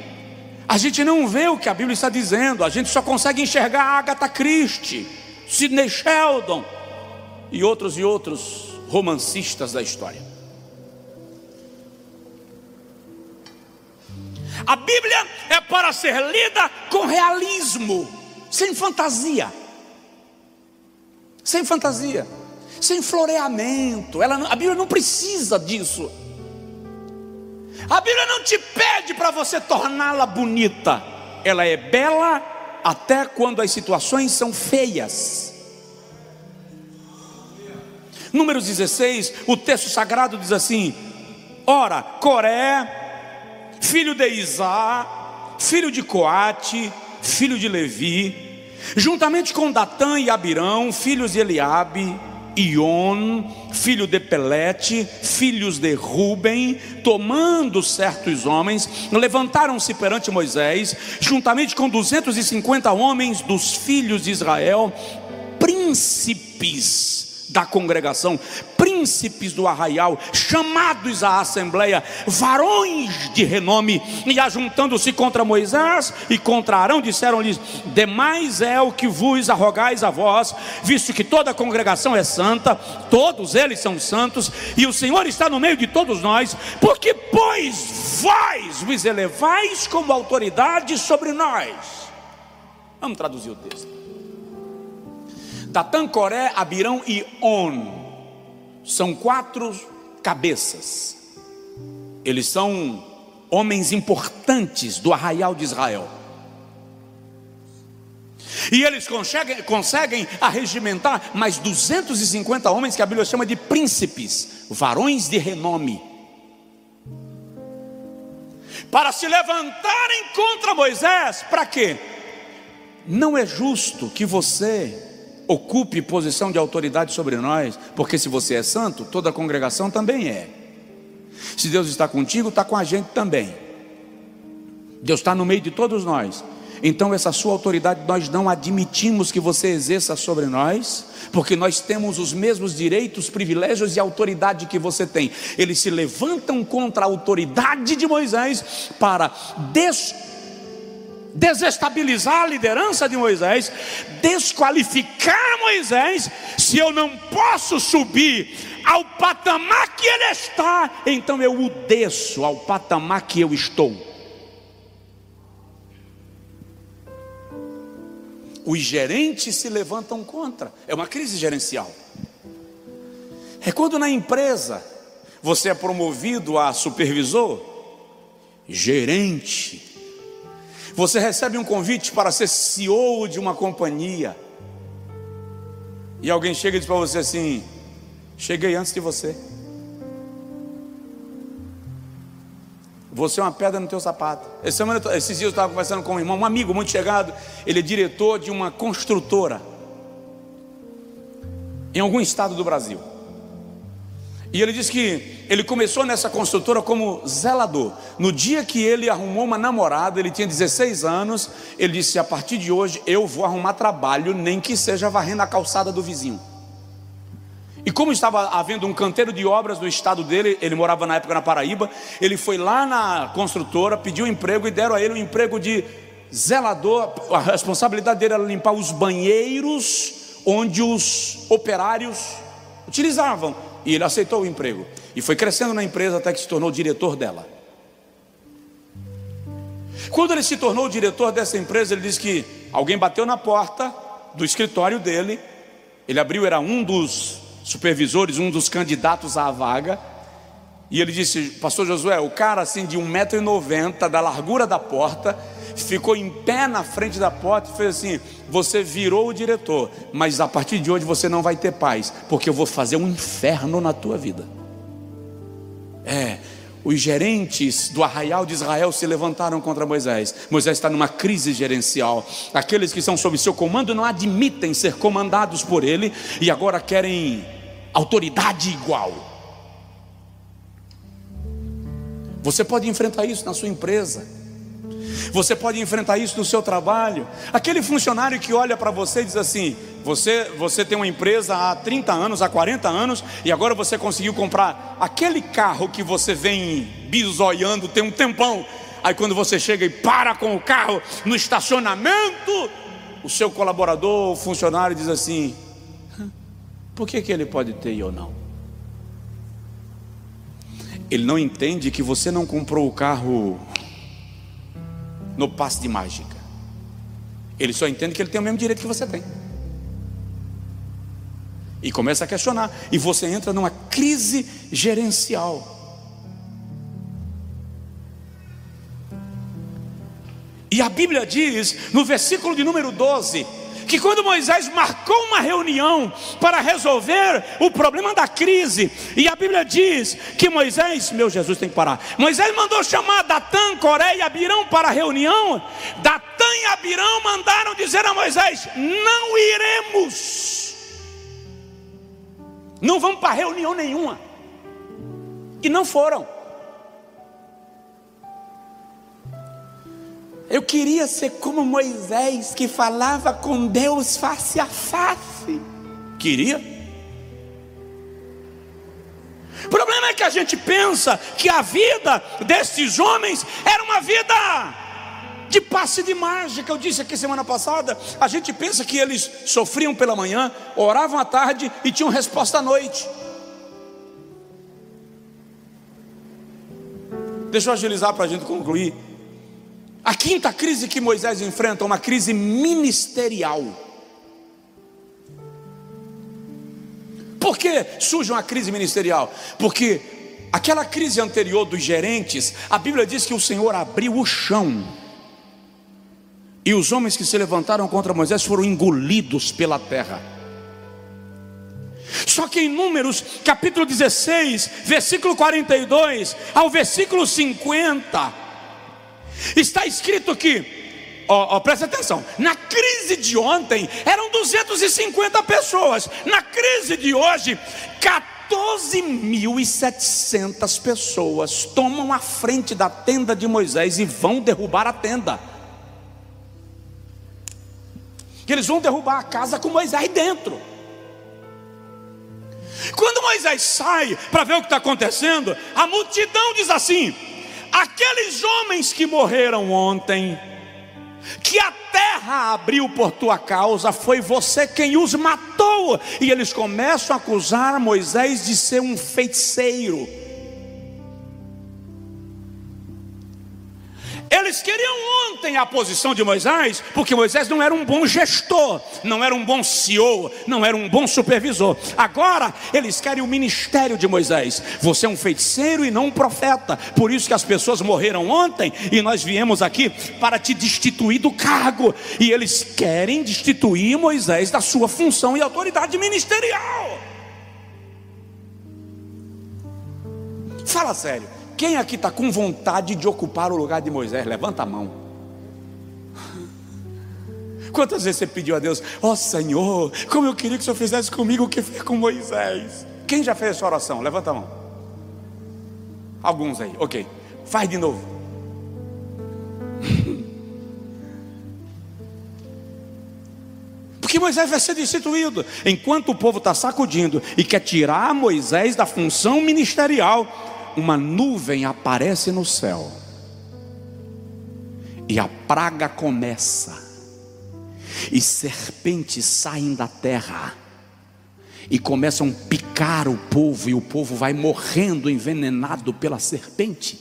a gente não vê o que a Bíblia está dizendo. A gente só consegue enxergar Agatha Christie, Sidney Sheldon e outros romancistas da história. A Bíblia é para ser lida com realismo, sem fantasia, sem floreamento. A Bíblia não precisa disso. A Bíblia não te pede para você torná-la bonita. Ela é bela até quando as situações são feias. Números 16, o texto sagrado diz assim: ora, Coré, filho de Izá, filho de Coate, filho de Levi, juntamente com Datã e Abirão, filhos de Eliabe, Ion, filho de Pelete, filhos de Ruben, tomando certos homens, levantaram-se perante Moisés, juntamente com 250 homens dos filhos de Israel, príncipes da congregação, príncipes do arraial, chamados à assembleia, varões de renome, e ajuntando-se contra Moisés e contra Arão, disseram-lhes: demais é o que vos arrogais a vós, visto que toda a congregação é santa, todos eles são santos, e o Senhor está no meio de todos nós, porque pois vós vos elevais como autoridade sobre nós. Vamos traduzir o texto. Datã, Coré, Abirão e On são 4 cabeças. Eles são homens importantes do arraial de Israel. E eles conseguem arregimentar mais 250 homens que a Bíblia chama de príncipes, varões de renome, para se levantarem contra Moisés. Para quê? Não é justo que você ocupe posição de autoridade sobre nós, porque se você é santo, toda a congregação também é. Se Deus está contigo, está com a gente também. Deus está no meio de todos nós. Então essa sua autoridade nós não admitimos que você exerça sobre nós, porque nós temos os mesmos direitos, privilégios e autoridade que você tem. Eles se levantam contra a autoridade de Moisés para desestabilizar a liderança de Moisés, desqualificar Moisés. Se eu não posso subir ao patamar que ele está, então eu o desço ao patamar que eu estou. Os gerentes se levantam contra. É uma crise gerencial. É quando na empresa você é promovido a supervisor, gerente, você recebe um convite para ser CEO de uma companhia. e alguém chega e diz para você assim: cheguei antes de você. Você é uma pedra no teu sapato. Esses dias eu estava conversando com um irmão, um amigo muito chegado. Ele é diretor de uma construtora em algum estado do Brasil. E ele disse que ele começou nessa construtora como zelador. No dia que ele arrumou uma namorada, ele tinha 16 anos. Ele disse: a partir de hoje eu vou arrumar trabalho, nem que seja varrendo a calçada do vizinho. E como estava havendo um canteiro de obras no estado dele, ele morava na época na Paraíba, ele foi lá na construtora, pediu emprego e deram a ele um emprego de zelador. A responsabilidade dele era limpar os banheiros onde os operários utilizavam. E ele aceitou o emprego e foi crescendo na empresa até que se tornou diretor dela. Quando ele se tornou o diretor dessa empresa, ele disse que alguém bateu na porta do escritório dele. Ele abriu, era um dos supervisores, um dos candidatos à vaga. E ele disse: pastor Josué, o cara assim de 1,90 m, da largura da porta, ficou em pé na frente da porta e fez assim: você virou o diretor, mas a partir de hoje você não vai ter paz, porque eu vou fazer um inferno na tua vida. Os gerentes do arraial de Israel se levantaram contra Moisés. Moisés está numa crise gerencial. Aqueles que estão sob seu comando não admitem ser comandados por ele e agora querem autoridade igual. Você pode enfrentar isso na sua empresa, você pode enfrentar isso no seu trabalho. Aquele funcionário que olha para você e diz assim: você tem uma empresa há 30 anos, há 40 anos, e agora você conseguiu comprar aquele carro que você vem bisoiando tem um tempão. Aí quando você chega e para com o carro no estacionamento, o seu colaborador, o funcionário diz assim: por que ele pode ter e eu não? Ele não entende que você não comprou o carro no passe de mágica. Ele só entende que ele tem o mesmo direito que você tem. E começa a questionar. E você entra numa crise gerencial. E a Bíblia diz, no versículo de número 12, que quando Moisés marcou uma reunião para resolver o problema da crise, e a Bíblia diz que Moisés, meu Jesus, tem que parar. Moisés mandou chamar Datã, Coré e Abirão para a reunião. Datã e Abirão mandaram dizer a Moisés: não iremos, não vamos para reunião nenhuma. E não foram. Eu queria ser como Moisés, que falava com Deus face a face. Queria. O problema é que a gente pensa que a vida desses homens era uma vida de passe de mágica. Eu disse aqui semana passada, a gente pensa que eles sofriam pela manhã, oravam à tarde e tinham resposta à noite. Deixa eu agilizar para a gente concluir. A quinta crise que Moisés enfrenta é uma crise ministerial. Por que surge uma crise ministerial? Porque aquela crise anterior dos gerentes, a Bíblia diz que o Senhor abriu o chão, e os homens que se levantaram contra Moisés foram engolidos pela terra. Só que em Números capítulo 16, versículo 42 ao versículo 50, está escrito que, presta atenção, na crise de ontem eram 250 pessoas, na crise de hoje 14.700 pessoas tomam a frente da tenda de Moisés e vão derrubar a tenda. Eles vão derrubar a casa com Moisés dentro. Quando Moisés sai para ver o que está acontecendo, a multidão diz assim: aqueles homens que morreram ontem, que a terra abriu por tua causa, foi você quem os matou. E eles começam a acusar Moisés de ser um feiticeiro. Eles queriam ontem a posição de Moisés, porque Moisés não era um bom gestor, não era um bom CEO, não era um bom supervisor. Agora eles querem o ministério de Moisés. Você é um feiticeiro e não um profeta. Por isso que as pessoas morreram ontem, e nós viemos aqui para te destituir do cargo. E eles querem destituir Moisés da sua função e autoridade ministerial. Fala sério, quem aqui está com vontade de ocupar o lugar de Moisés? Levanta a mão. Quantas vezes você pediu a Deus: ó Senhor, como eu queria que o Senhor fizesse comigo o que fez com Moisés? Quem já fez essa oração? Levanta a mão. Alguns aí, ok. Faz de novo. Porque Moisés vai ser destituído. Enquanto o povo está sacudindo e quer tirar Moisés da função ministerial, uma nuvem aparece no céu, e a praga começa, e serpentes saem da terra, e começam a picar o povo, e o povo vai morrendo envenenado pela serpente.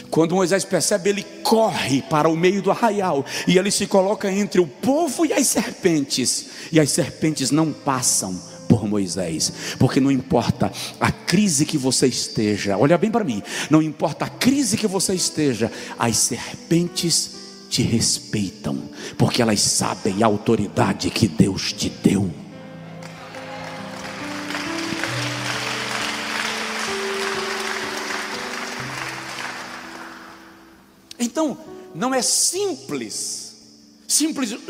Quando Moisés percebe, ele corre para o meio do arraial, e ele se coloca entre o povo e as serpentes não passam por Moisés, porque não importa a crise que você esteja, olha bem para mim, não importa a crise que você esteja, as serpentes te respeitam, porque elas sabem a autoridade que Deus te deu. Então, não é simples,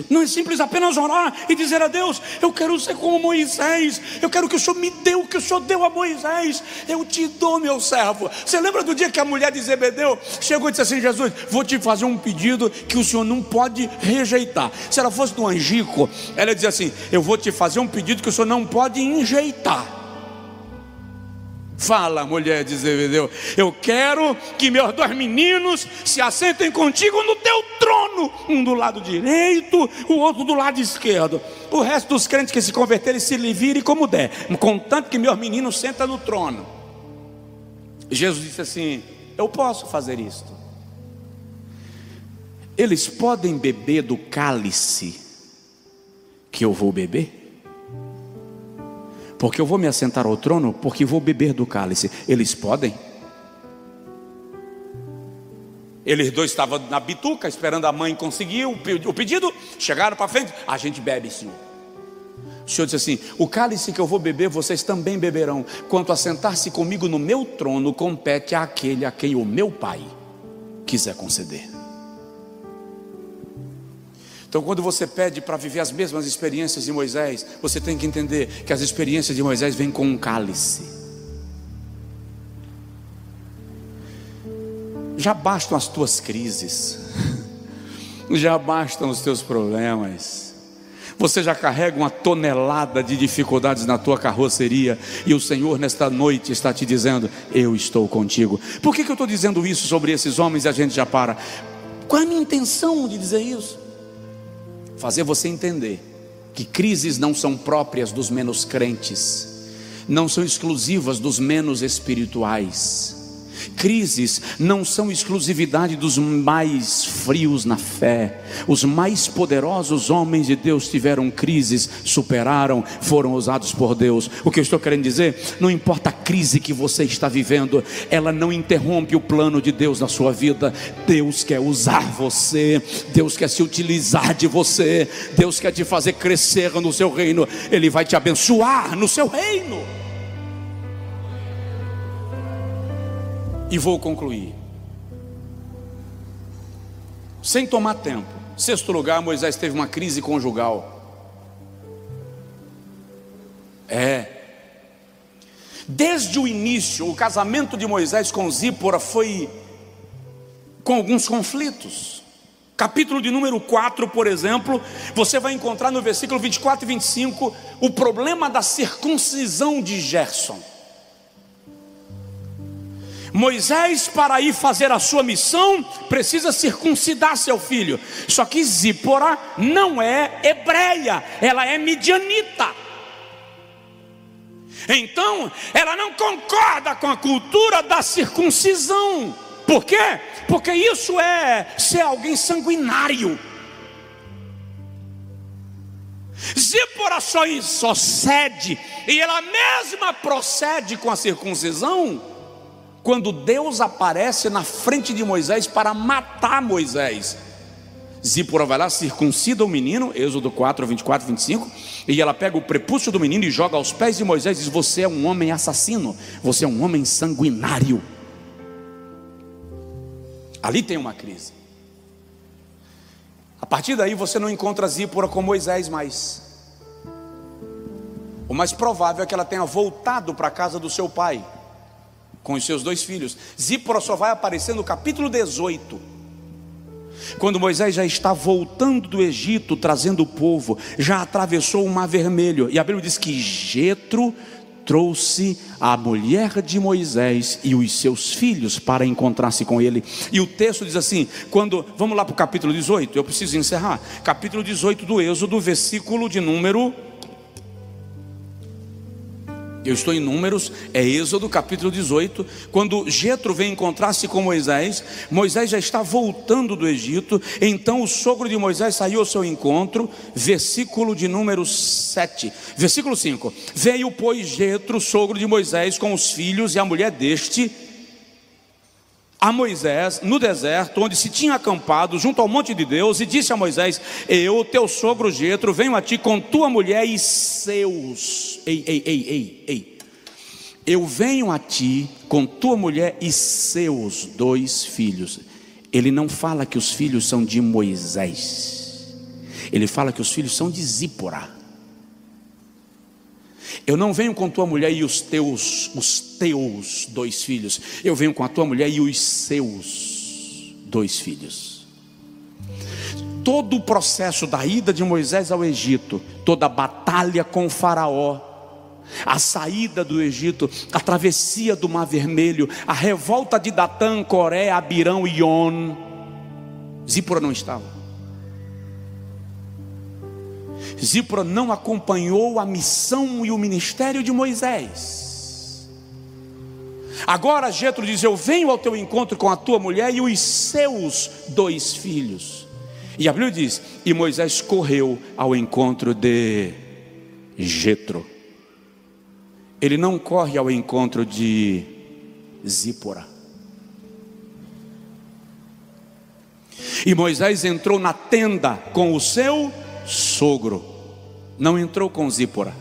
não é simples apenas orar e dizer a Deus: eu quero ser como Moisés, eu quero que o Senhor me dê o que o Senhor deu a Moisés, eu te dou, meu servo. Você lembra do dia que a mulher de Zebedeu chegou e disse assim: Jesus, vou te fazer um pedido que o Senhor não pode rejeitar. Se ela fosse do Angico, ela dizia assim: eu vou te fazer um pedido que o Senhor não pode enjeitar. Fala, mulher de Zebedeu, eu quero que meus 2 meninos se assentem contigo no teu trono, um do lado direito, o outro do lado esquerdo. O resto dos crentes que se converterem se lhe virem como der, contanto que meus meninos sentam no trono. Jesus disse assim: eu posso fazer isto. Eles podem beber do cálice que eu vou beber? Porque eu vou me assentar ao trono, porque vou beber do cálice. Eles podem? Eles dois estavam na bituca, esperando a mãe conseguir o pedido. Chegaram para frente: a gente bebe, Senhor. O Senhor disse assim: o cálice que eu vou beber, vocês também beberão. Quanto a sentar-se comigo no meu trono, compete àquele a quem o meu Pai quiser conceder. Então, quando você pede para viver as mesmas experiências de Moisés, você tem que entender que as experiências de Moisés vêm com um cálice. Já bastam as tuas crises, já bastam os teus problemas. Você já carrega uma tonelada de dificuldades na tua carroceria, e o Senhor nesta noite está te dizendo: eu estou contigo. Por que eu estou dizendo isso sobre esses homens e a gente já para? Qual é a minha intenção de dizer isso? Fazer você entender que crises não são próprias dos menos crentes, não são exclusivas dos menos espirituais. Crises não são exclusividade dos mais frios na fé. Os mais poderosos homens de Deus tiveram crises, superaram, foram usados por Deus. O que eu estou querendo dizer: não importa a crise que você está vivendo, ela não interrompe o plano de Deus na sua vida. Deus quer usar você, Deus quer se utilizar de você, Deus quer te fazer crescer no seu reino, Ele vai te abençoar no seu reino. E vou concluir, sem tomar tempo. 6º lugar, Moisés teve uma crise conjugal. Desde o início, o casamento de Moisés com Zípora foi com alguns conflitos. Capítulo de número 4, por exemplo, você vai encontrar no versículo 24 e 25 o problema da circuncisão de Gerson. Moisés, para ir fazer a sua missão, precisa circuncidar seu filho. Só que Zípora não é hebreia, ela é midianita. Então, ela não concorda com a cultura da circuncisão. Por quê? Porque isso é ser alguém sanguinário. Zípora só cede, e ela mesma procede com a circuncisão, quando Deus aparece na frente de Moisés para matar Moisés. Zípora vai lá, circuncida o menino, Êxodo 4, 24, 25, e ela pega o prepúcio do menino e joga aos pés de Moisés e diz: você é um homem assassino, você é um homem sanguinário. Ali tem uma crise. A partir daí você não encontra Zípora com Moisés mais. O mais provável é que ela tenha voltado para a casa do seu pai com os seus 2 filhos. Zípora só vai aparecer no capítulo 18, quando Moisés já está voltando do Egito, trazendo o povo, já atravessou o Mar Vermelho, e a Bíblia diz que Jetro trouxe a mulher de Moisés e os seus filhos para encontrar-se com ele. E o texto diz assim, vamos lá para o capítulo 18, eu preciso encerrar. Capítulo 18 do Êxodo, versículo de número... Eu estou em Números, é Êxodo capítulo 18. Quando Jetro vem encontrar-se com Moisés, Moisés já está voltando do Egito. Então o sogro de Moisés saiu ao seu encontro. Versículo de número 7, versículo 5: veio pois Jetro, sogro de Moisés, com os filhos e a mulher deste a Moisés no deserto, onde se tinha acampado junto ao monte de Deus, e disse a Moisés: eu, teu sogro Jetro, venho a ti com tua mulher e seus... Ei, eu venho a ti com tua mulher e seus 2 filhos. Ele não fala que os filhos são de Moisés, ele fala que os filhos são de Zípora. Eu não venho com tua mulher e os teus 2 filhos. Eu venho com a tua mulher e os seus 2 filhos. Todo o processo da ida de Moisés ao Egito, toda a batalha com o faraó, a saída do Egito, a travessia do Mar Vermelho, a revolta de Datã, Coré, Abirão e On, Zípora não estava. Zípora não acompanhou a missão e o ministério de Moisés. Agora Jetro diz: eu venho ao teu encontro com a tua mulher e os seus 2 filhos. E a Bíblia diz: e Moisés correu ao encontro de Jetro. Ele não corre ao encontro de Zípora. E Moisés entrou na tenda com o seu sogro, não entrou com Zípora.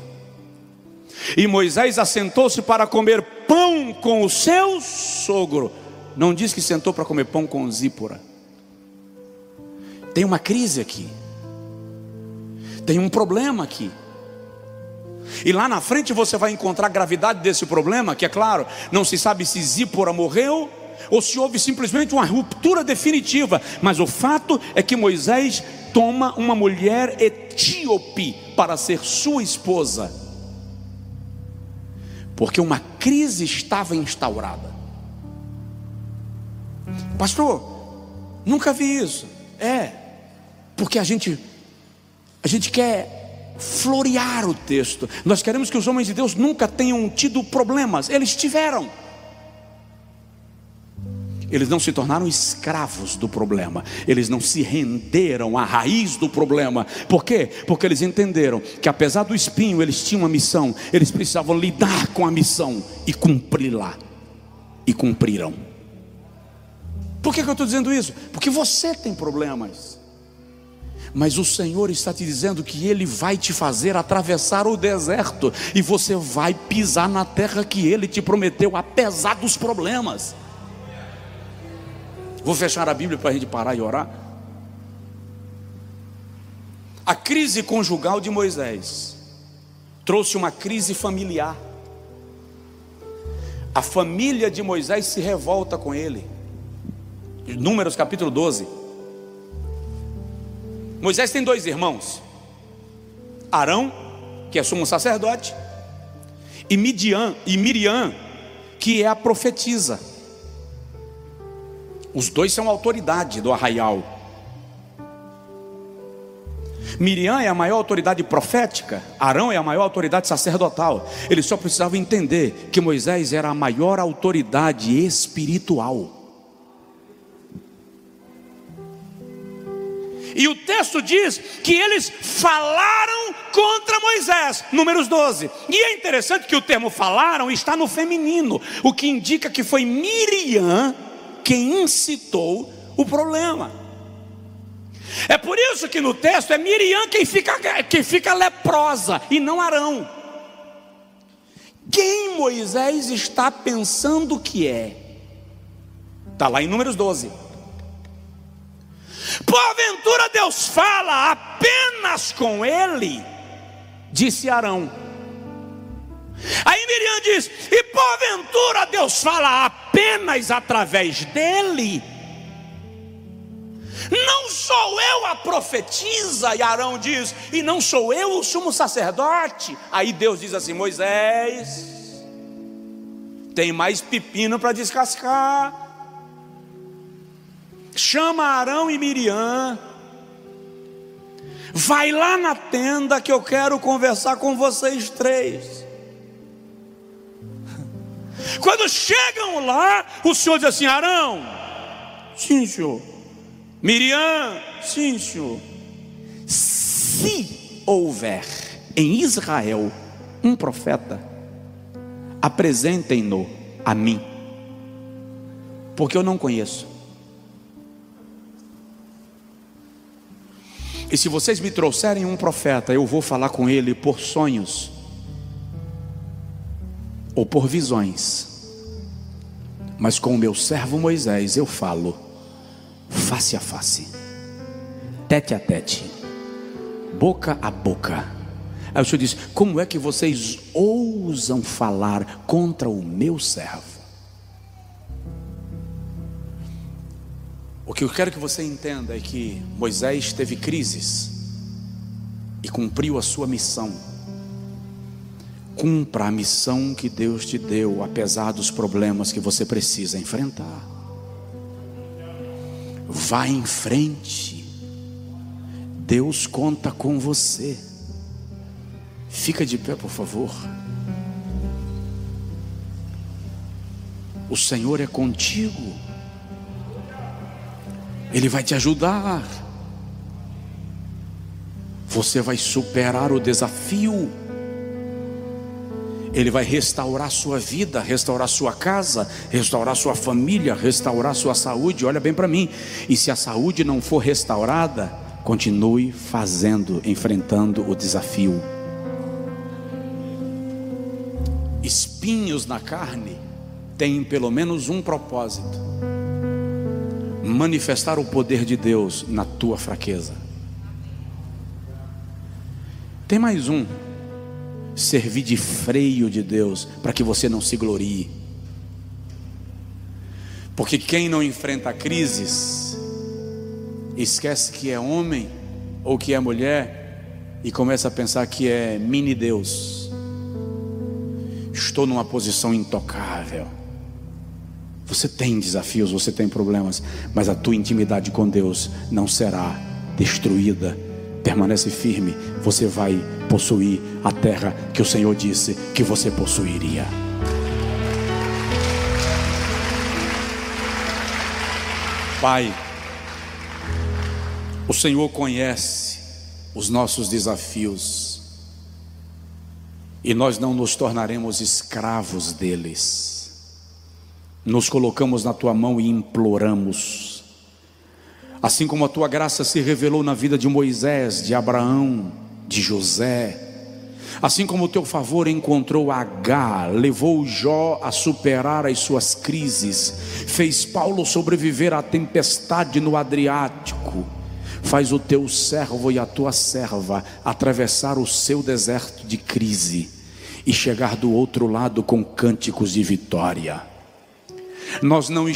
E Moisés assentou-se para comer pão com o seu sogro, não diz que sentou para comer pão com Zípora. Tem uma crise aqui, tem um problema aqui, e lá na frente você vai encontrar a gravidade desse problema, que é claro, não se sabe se Zípora morreu ou se houve simplesmente uma ruptura definitiva, mas o fato é que Moisés toma uma mulher etíope para ser sua esposa, porque uma crise estava instaurada. Pastor, nunca vi isso. Porque a gente quer florear o texto. Nós queremos que os homens de Deus nunca tenham tido problemas. Eles tiveram. Eles não se tornaram escravos do problema, eles não se renderam à raiz do problema. Por quê? Porque eles entenderam que apesar do espinho, eles tinham uma missão, eles precisavam lidar com a missão e cumpri-la, e cumpriram. Por que eu estou dizendo isso? Porque você tem problemas, mas o Senhor está te dizendo que Ele vai te fazer atravessar o deserto, e você vai pisar na terra que Ele te prometeu, apesar dos problemas. Vou fechar a Bíblia para a gente parar e orar. A crise conjugal de Moisés trouxe uma crise familiar. A família de Moisés se revolta com ele. Números capítulo 12. Moisés tem 2 irmãos: Arão, que é sumo sacerdote, e Miriam, que é a profetisa. Os 2 são autoridade do arraial. Miriam é a maior autoridade profética, Arão é a maior autoridade sacerdotal. Eles só precisavam entender que Moisés era a maior autoridade espiritual. E o texto diz que eles falaram contra Moisés, Números 12. E é interessante que o termo falaram está no feminino, o que indica que foi Miriam quem incitou o problema. É por isso que no texto é Miriam quem fica leprosa e não Arão. Quem Moisés está pensando que é? Está lá em Números 12. Porventura Deus fala apenas com ele, disse Arão. Aí Miriam diz: e porventura Deus fala apenas através dele? Não sou eu a profetisa? E Arão diz: e não sou eu o sumo sacerdote? Aí Deus diz assim: Moisés, tem mais pepino para descascar. Chama Arão e Miriam, vai lá na tenda que eu quero conversar com vocês três. Quando chegam lá, o Senhor diz assim: Arão, sim senhor. Miriam, sim senhor. Se houver em Israel um profeta, apresentem-no a mim, porque eu não conheço. E se vocês me trouxerem um profeta, eu vou falar com ele por sonhos ou por visões. Mas com o meu servo Moisés eu falo face a face, tete a tete, boca a boca. Aí o Senhor diz: como é que vocês ousam falar contra o meu servo? O que eu quero que você entenda é que Moisés teve crises e cumpriu a sua missão. Cumpra a missão que Deus te deu, apesar dos problemas que você precisa enfrentar. Vá em frente. Deus conta com você. Fica de pé, por favor. O Senhor é contigo. Ele vai te ajudar. Você vai superar o desafio. Ele vai restaurar sua vida, restaurar sua casa, restaurar sua família, restaurar sua saúde. Olha bem para mim. E se a saúde não for restaurada, continue fazendo, enfrentando o desafio. Espinhos na carne têm pelo menos um propósito: manifestar o poder de Deus na tua fraqueza. Tem mais um: servir de freio de Deus para que você não se glorie. Porque quem não enfrenta crises esquece que é homem ou que é mulher e começa a pensar que é mini Deus. Estou numa posição intocável. Você tem desafios, você tem problemas, mas a tua intimidade com Deus não será destruída. Permanece firme, você vai possuir a terra que o Senhor disse que você possuiria. Pai, o Senhor conhece os nossos desafios e nós não nos tornaremos escravos deles. Nos colocamos na tua mão e imploramos. Assim como a tua graça se revelou na vida de Moisés, de Abraão, de José, assim como o teu favor encontrou Agar, levou Jó a superar as suas crises, fez Paulo sobreviver à tempestade no Adriático, faz o teu servo e a tua serva atravessar o seu deserto de crise e chegar do outro lado com cânticos de vitória. Nós não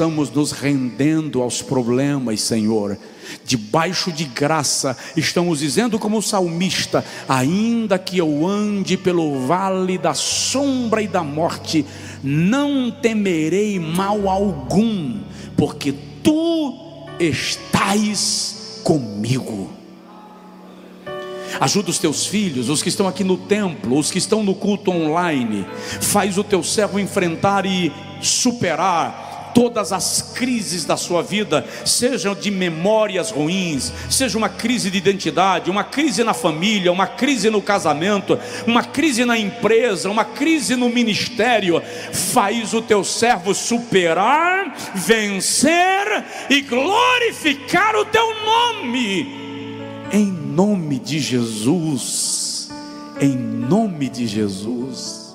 estamos nos rendendo aos problemas, Senhor. Debaixo de graça, estamos dizendo como o salmista: ainda que eu ande pelo vale da sombra e da morte, não temerei mal algum, porque tu estás comigo. Ajuda os teus filhos, os que estão aqui no templo, os que estão no culto online. Faz o teu servo enfrentar e superar todas as crises da sua vida, sejam de memórias ruins, seja uma crise de identidade, uma crise na família, uma crise no casamento, uma crise na empresa, uma crise no ministério. Faz o teu servo superar, vencer e glorificar o teu nome. Em nome de Jesus, em nome de Jesus.